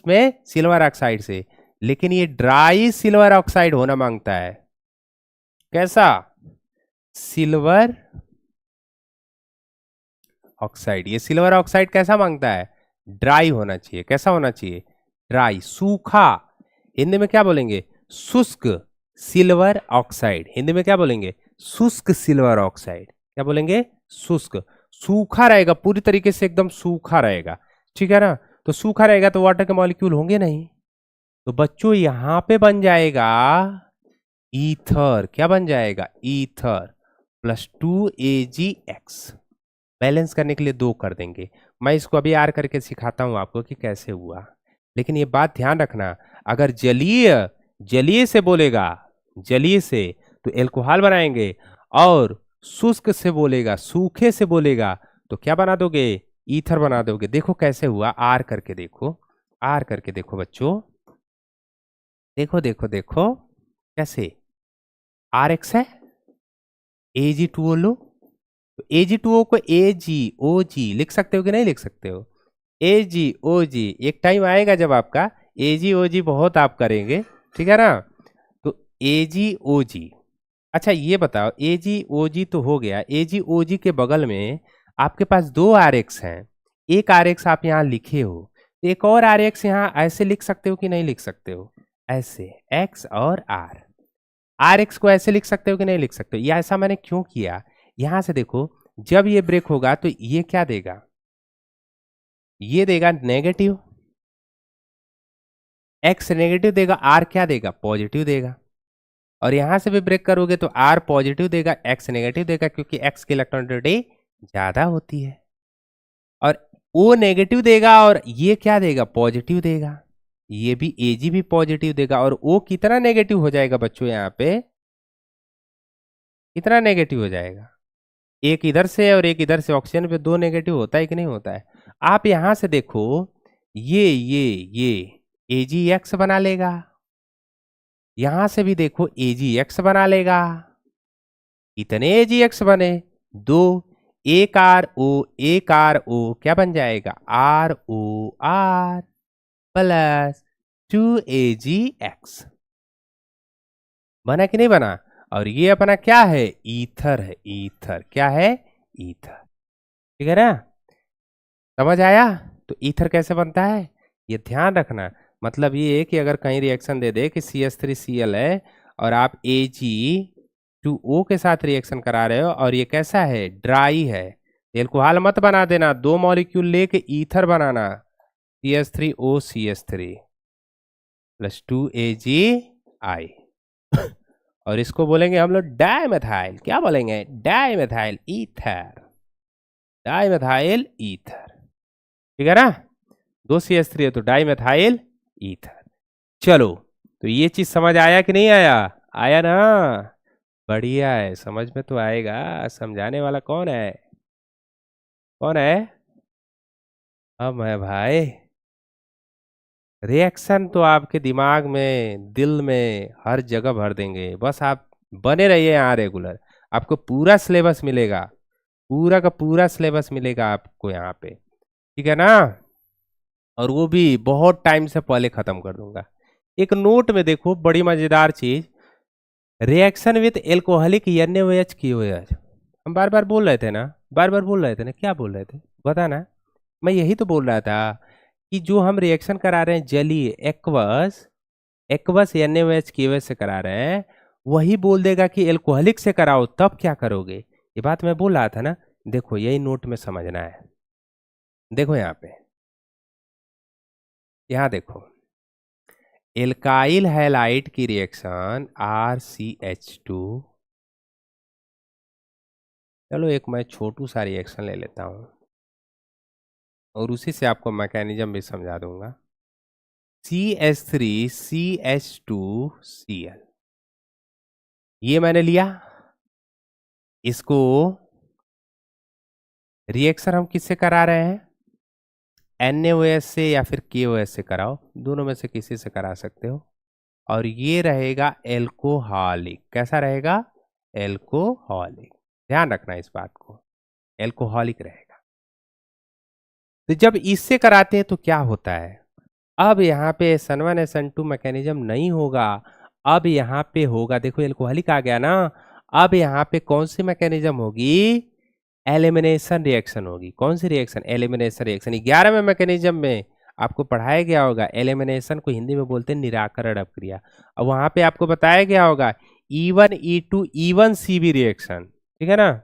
में सिल्वर ऑक्साइड से, लेकिन ये ड्राई सिल्वर ऑक्साइड होना मांगता है। कैसा? Silver oxide. ये सिल्वर ऑक्साइड कैसा मांगता है? ड्राई होना चाहिए। कैसा होना चाहिए? ड्राई, सूखा। हिंदी में क्या बोलेंगे? शुष्क सिल्वर ऑक्साइड। हिंदी में क्या बोलेंगे? शुष्क सिल्वर ऑक्साइड। क्या बोलेंगे? शुष्क। सूखा रहेगा, पूरी तरीके से एकदम सूखा रहेगा, ठीक है ना? तो सूखा रहेगा तो वाटर के मॉलिक्यूल होंगे नहीं, तो बच्चों यहां पे बन जाएगा ईथर। क्या बन जाएगा? Ether plus 2AgX। बैलेंस करने के लिए 2 कर देंगे। मैं इसको अभी आर करके सिखाता हूं आपको कि कैसे हुआ, लेकिन ये बात ध्यान रखना, अगर जलीय से बोलेगा, जलीय से तो एल्कोहल बनाएंगे, और शुष्क से बोलेगा, सूखे से बोलेगा तो क्या बना दोगे? ईथर बना दोगे। देखो कैसे हुआ, आर करके देखो, आर करके देखो बच्चों, देखो देखो देखो कैसे। RX है, Ag2O लो, तो Ag2O को AgOG लिख सकते हो कि नहीं लिख सकते हो? AgOG एक टाइम आएगा जब आपका AgOG बहुत आप करेंगे, ठीक है ना? तो AgOG, अच्छा ये बताओ, AgOG तो हो गया, AgOG के बगल में आपके पास 2 RX हैं, एक RX आप यहाँ लिखे हो, एक और RX यहाँ ऐसे लिख सकते हो कि नहीं लिख सकते हो? ऐसे X और R, RX को ऐसे लिख सकते हो कि नहीं लिख सकते हो? या ऐसा मैंने क्यों किया? यहां से देखो, जब ये ब्रेक होगा तो ये क्या देगा? ये देगा नेगेटिव, X नेगेटिव देगा, R क्या देगा? पॉजिटिव देगा। और यहां से भी ब्रेक करोगे तो R पॉजिटिव देगा, X नेगेटिव देगा, क्योंकि X की इलेक्ट्रॉन डेंसिटी ज्यादा होती है। और O नेगेटिव देगा और ये क्या देगा? पॉजिटिव देगा। ये भी Ag भी पॉजिटिव देगा, और O कितना नेगेटिव हो जाएगा बच्चों? यहाँ पे कितना नेगेटिव हो जाएगा? एक इधर से और एक इधर से, ऑक्सीजन पे 2 नेगेटिव होता है कि नहीं होता है? आप यहां से देखो, ये AgX बना लेगा, यहां से भी देखो AgX बना लेगा। इतने AgX बने, 2, एक RO क्या बन जाएगा? ROR plus 2AgX। बना कि नहीं बना? और ये अपना क्या है? ईथर है। ईथर क्या है? ईथर, ठीक है ना? समझ आया? तो ईथर कैसे बनता है ये ध्यान रखना। मतलब ये है कि अगर कहीं रिएक्शन दे दे कि CH3Cl है और आप Ag2O के साथ रिएक्शन करा रहे हो और ये कैसा है? ड्राई है, एल्कोहल मत बना देना, 2 मॉलिक्यूल लेके ईथर बनाना, CH3OCH3 प्लस 2Agi और इसको बोलेंगे हम लोग डाइमेथाइल। क्या बोलेंगे? डाइमेथाइल ईथर, डाइमेथाइल ईथर, ठीक है ना? 2 CH3 है तो डाइमेथाइल ईथर। चलो, तो ये चीज समझ आया कि नहीं आया? आया ना? बढ़िया है, समझ में तो आएगा। समझाने वाला कौन है? कौन है? हम है भाई। रिएक्शन तो आपके दिमाग में, दिल में, हर जगह भर देंगे, बस आप बने रहिए यहाँ रेगुलर। आपको पूरा सिलेबस मिलेगा, पूरा का पूरा सिलेबस मिलेगा आपको यहाँ पे, ठीक है ना? और वो भी बहुत टाइम से पहले खत्म कर दूंगा। एक नोट में देखो बड़ी मजेदार चीज, रिएक्शन विथ एल्कोहलिक NaOH हम बार बार बोल रहे थे ना, बार बार बोल रहे थे ना, क्या बोल रहे थे बता ना? मैं यही तो बोल रहा था कि जो हम रिएक्शन करा रहे हैं जलीय एक्वस NaOH की वजह से करा रहे हैं, वही बोल देगा कि एल्कोहलिक से कराओ, तब क्या करोगे? ये बात मैं बोल रहा था ना। देखो यही नोट में समझना है। देखो यहाँ पे, यहाँ देखो, एल्काइल हैलाइड की रिएक्शन RCH2। चलो एक मैं छोटू सा रिएक्शन ले लेता हूँ और उसी से आपको मैकेनिज्म भी समझा दूंगा। CH3CH2Cl, ये मैंने लिया। इसको रिएक्शन हम किससे करा रहे हैं? NaOH से या फिर KOH से कराओ, दोनों में से किसी से करा सकते हो। और ये रहेगा एल्कोहलिक। कैसा रहेगा? एल्कोहलिक। ध्यान रखना इस बात को, एल्कोहलिक रहेगा। तो जब इससे कराते हैं तो क्या होता है? अब यहाँ पे SN1 SN2 मैकेनिज्म नहीं होगा, अब यहाँ पे होगा, देखो एल्कोहलिक आ गया ना। अब यहाँ पे कौन सी मैकेनिज्म होगी? एलिमिनेशन रिएक्शन होगी। कौन सी रिएक्शन? Elimination reaction. 11वें मैकेनिज्म में आपको पढ़ाया गया होगा, एलिमिनेशन को हिंदी में बोलते हैं निराकरण अपक्रिया। अब वहां पे आपको बताया गया होगा E1 E2 E1 CB reaction, ठीक है ना।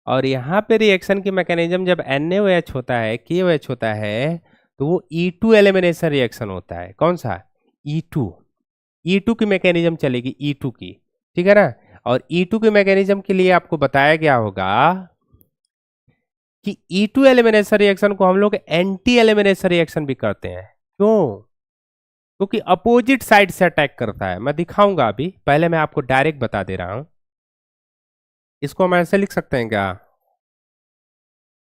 और यहाँ पे रिएक्शन की मैकेनिज्म जब NaOH होता है, KOH होता है, तो वो E2 एलिमिनेशन रिएक्शन होता है। कौन सा? E2। E2 की मैकेनिज्म चलेगी, E2 की, ठीक है ना। और E2 के मैकेनिज्म के लिए आपको बताया गया होगा कि E2 एलिमिनेशन रिएक्शन को हम लोग एंटी एलिमिनेशन रिएक्शन भी करते हैं। क्यों? क्योंकि अपोजिट साइड से अटैक करता है। मैं दिखाऊंगा अभी, पहले मैं आपको डायरेक्ट बता दे रहा हूं। इसको हम ऐसे लिख सकते हैं क्या?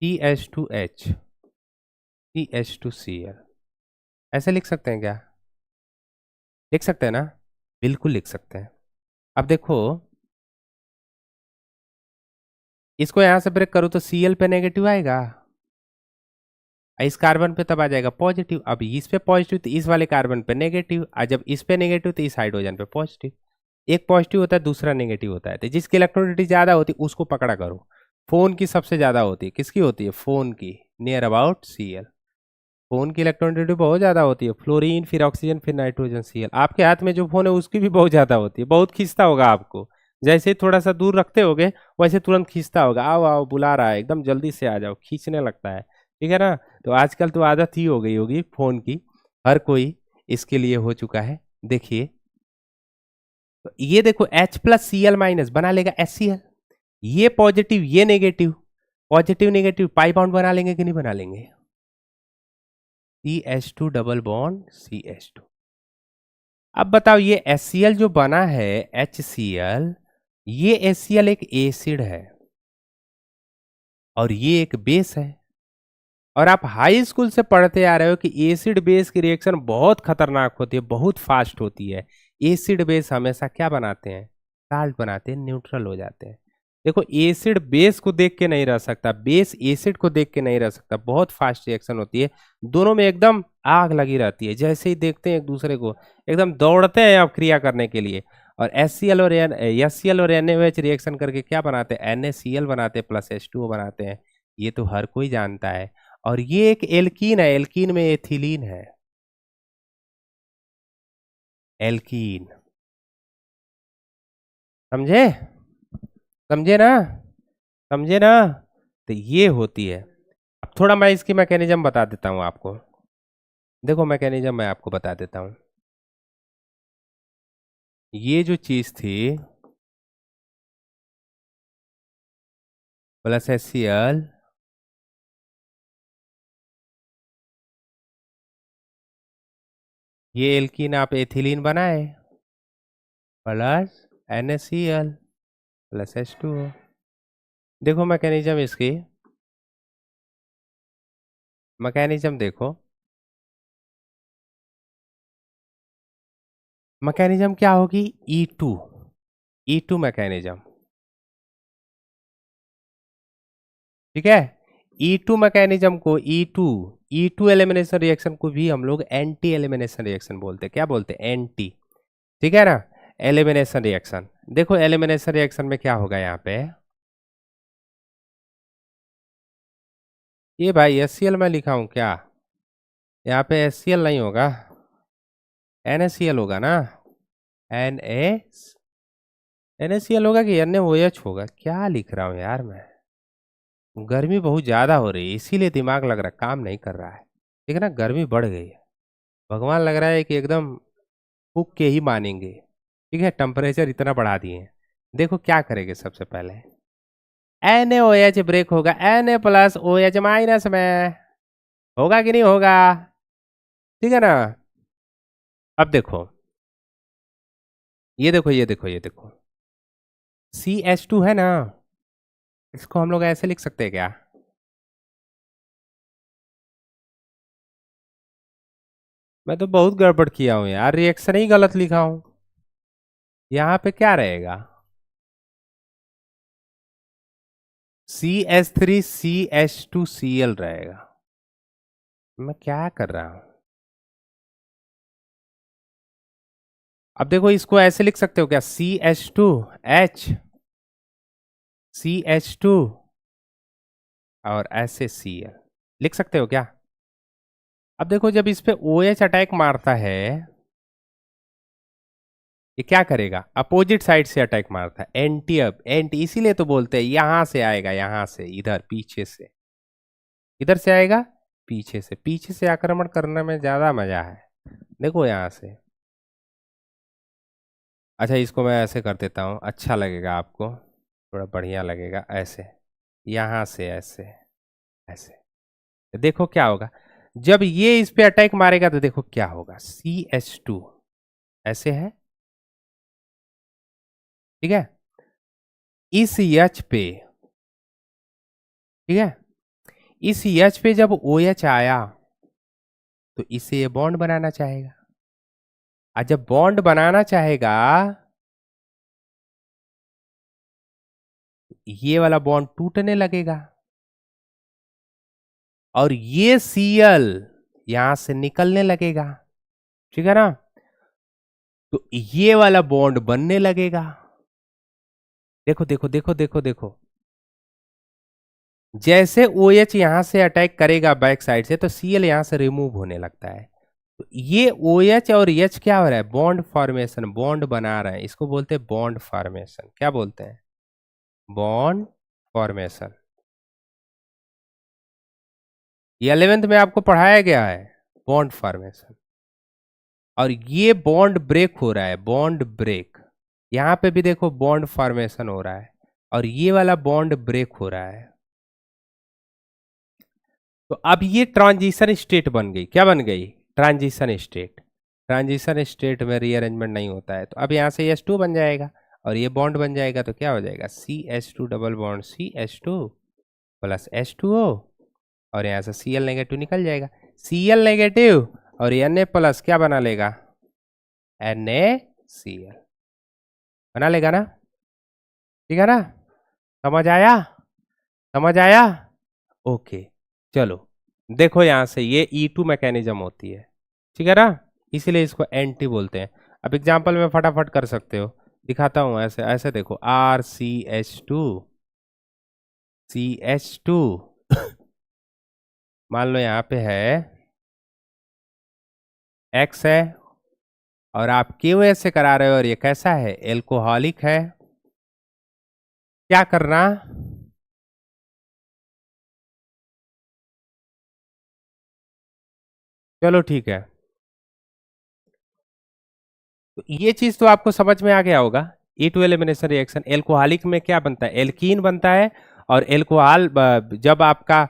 CH2H CH2Cl, ऐसे लिख सकते हैं क्या? लिख सकते हैं ना? बिल्कुल लिख सकते हैं। अब देखो, इसको यहां से ब्रेक करो तो Cl पे नेगेटिव आएगा, इस कार्बन पे तब आ जाएगा पॉजिटिव। अब इस पे पॉजिटिव तो इस वाले कार्बन पे नेगेटिव, और जब इस पे नेगेटिव तो इस हाइड्रोजन पे पॉजिटिव। एक पॉजिटिव होता है, दूसरा नेगेटिव होता है। तो जिसकी इलेक्ट्रोनिटी ज्यादा होती है उसको पकड़ा करो। फोन की सबसे ज्यादा होती है, किसकी होती है? फोन की, नियर अबाउट Cl। फोन की इलेक्ट्रोनिटी बहुत ज्यादा होती है, फ्लोरीन फिर ऑक्सीजन फिर नाइट्रोजन Cl। आपके हाथ में जो फोन है उसकी भी बहुत ज्यादा होती है, बहुत खींचता होगा आपको। जैसे ही थोड़ा सा दूर रखते होगे वैसे तुरंत खींचता होगा, आओ आओ बुला रहा है, एकदम जल्दी से आ जाओ, खींचने लगता है, ठीक है ना। तो आजकल तो आदत ही हो गई होगी फोन की, हर कोई इसके लिए हो चुका है। देखिए, तो ये देखो H+Cl- बना लेगा HCl। ये पॉजिटिव ये negative, positive negative pi bond बना लेंगे कि नहीं बना लेंगे? CH2 double bond CH2। अब बताओ ये HCl जो बना है HCl, ये HCl एक एसिड है और ये एक बेस है। और आप हाई स्कूल से पढ़ते आ रहे हो कि एसिड बेस की रिएक्शन बहुत खतरनाक होती है, बहुत फास्ट होती है। एसिड बेस हमेशा क्या बनाते हैं? साल्ट बनाते हैं, न्यूट्रल हो जाते हैं। देखो एसिड बेस को देख के नहीं रह सकता, बेस एसिड को देख के नहीं रह सकता, बहुत फास्ट रिएक्शन होती है। दोनों में एकदम आग लगी रहती है, जैसे ही देखते हैं एक दूसरे को एकदम दौड़ते हैं अब क्रिया करने के लिए। और HCl और HCl और NaOH रिएक्शन करके क्या बनाते हैं? NaCl बनाते हैं प्लस H2O बनाते हैं। ये तो हर कोई जानता है। और ये एक एल्कीन है, एल्कीन में एथिलीन है, एल्कीन। समझे? समझे ना? समझे ना? तो ये होती है। अब थोड़ा मैं इसकी मैकेनिज्म बता देता हूं आपको। देखो मैकेनिज्म मैं आपको बता देता हूं। ये जो चीज थी प्लस HCl, ये एल्कीन आप एथिलीन बनाए प्लस NaCl प्लस H2O। देखो मैकेनिज्म इसकी, मैकेनिज्म देखो, मैकेनिज्म क्या होगी? E2 मैकेनिज्म, ठीक है। E2 मैकेनिज्म को E2 एलिमिनेशन रिएक्शन को भी हम लोग एंटी एलिमिनेशन रिएक्शन बोलते हैं। क्या बोलते हैं? एंटी, ठीक है ना। एलिमिनेशन रिएक्शन, देखो एलिमिनेशन रिएक्शन में क्या होगा यहाँ पे? ये भाई HCl मैं लिखा हूं क्या? यहाँ पे HCl नहीं होगा, NaCl होगा ना। Na NaCl होगा कि NaOH होगा? क्या लिख रहा हूँ यार मैं। गर्मी बहुत ज्यादा हो रही है इसीलिए दिमाग लग रहा है काम नहीं कर रहा है। ठीक है ना, गर्मी बढ़ गई है। भगवान लग रहा है कि एकदम फूक के ही मानेंगे। ठीक है, टेम्परेचर इतना बढ़ा दिए हैं। देखो क्या करेंगे सबसे पहले। NaOH ब्रेक होगा Na+OH- में। होगा कि नहीं होगा? ठीक है ना। अब देखो, ये देखो ये देखो ये देखो, CH2 है ना, इसको हम लोग ऐसे लिख सकते हैं क्या? मैं तो बहुत गड़बड़ किया हूं यार, रिएक्शन ही गलत लिखा हूं। यहाँ पे क्या रहेगा? CH3CH2Cl रहेगा। मैं क्या कर रहा हूं? अब देखो इसको ऐसे लिख सकते हो क्या? CH2 और ऐसे Cl लिख सकते हो क्या? अब देखो जब इस पे OH अटैक मारता है, ये क्या करेगा? अपोजिट साइड से अटैक मारता है, एंटी अब एंटी, इसीलिए तो बोलते हैं यहां से आएगा, यहां से, इधर पीछे से। इधर से आएगा, पीछे से। पीछे से आक्रमण करने में ज्यादा मजा है। देखो यहां से। अच्छा इसको मैं ऐसे कर देता हूँ, अच्छा लगेगा आपको, थोड़ा बढ़िया लगेगा। ऐसे, यहां से ऐसे, ऐसे। तो देखो क्या होगा जब ये इस पे अटैक मारेगा, तो देखो क्या होगा। CH2 ऐसे है, ठीक है, इस H पे, ठीक है, इस H पे जब OH आया तो इसे ये बॉन्ड बनाना चाहेगा। और जब बॉन्ड बनाना चाहेगा, ये वाला बॉन्ड टूटने लगेगा और ये Cl यहां से निकलने लगेगा। ठीक है ना, तो ये वाला बॉन्ड बनने लगेगा। देखो देखो देखो देखो देखो, जैसे OH यहां से अटैक करेगा बैक साइड से, तो Cl यहां से रिमूव होने लगता है। तो ये OH और H क्या हो रहा है? बॉन्ड फॉर्मेशन, बॉन्ड बना रहा है। इसको बोलते हैं बॉन्ड फॉर्मेशन। क्या बोलते हैं? Bond formation. ये 11th में आपको पढ़ाया गया है, बॉन्ड फॉर्मेशन। और ये बॉन्ड ब्रेक हो रहा है, बॉन्ड ब्रेक। यहां पे भी देखो बॉन्ड फॉर्मेशन हो रहा है और ये वाला बॉन्ड ब्रेक हो रहा है। तो अब ये ट्रांजिशन स्टेट बन गई। क्या बन गई? Transition state. ट्रांजिशन स्टेट में रीअरेंजमेंट नहीं होता है, तो अब यहाँ से H2 बन जाएगा और ये बॉन्ड बन जाएगा। तो क्या हो जाएगा? CH2 double bond CH2 plus H2O, और यहाँ से Cl नेगेटिव निकल जाएगा। Cl नेगेटिव और Na प्लस क्या बना लेगा? NaCl बना लेगा ना। ठीक है ना, समझ आया? समझ आया? ओके, चलो देखो यहां से ये E2 मैकेनिज्म होती है। ठीक है ना, इसीलिए इसको एंटी बोलते हैं। अब एग्जांपल में फटाफट कर सकते हो, दिखाता हूं। ऐसे ऐसे देखो, RCH2 मान लो यहाँ पे है X है और आप KOH से करा रहे हो और ये कैसा है? एल्कोहलिक है। क्या करना? चलो ठीक है, तो ये चीज तो आपको समझ में आ गया होगा। E2 एलिमिनेशन रिएक्शन, एल्कोहलिक में क्या बनता है? एल्कीन बनता है। और एल्कोहल जब आपका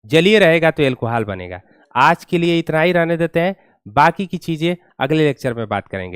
जलीय रहेगा तो एल्कोहल बनेगा। आज के लिए इतना ही रहने देते हैं, बाकी की चीजें अगले लेक्चर में बात करेंगे।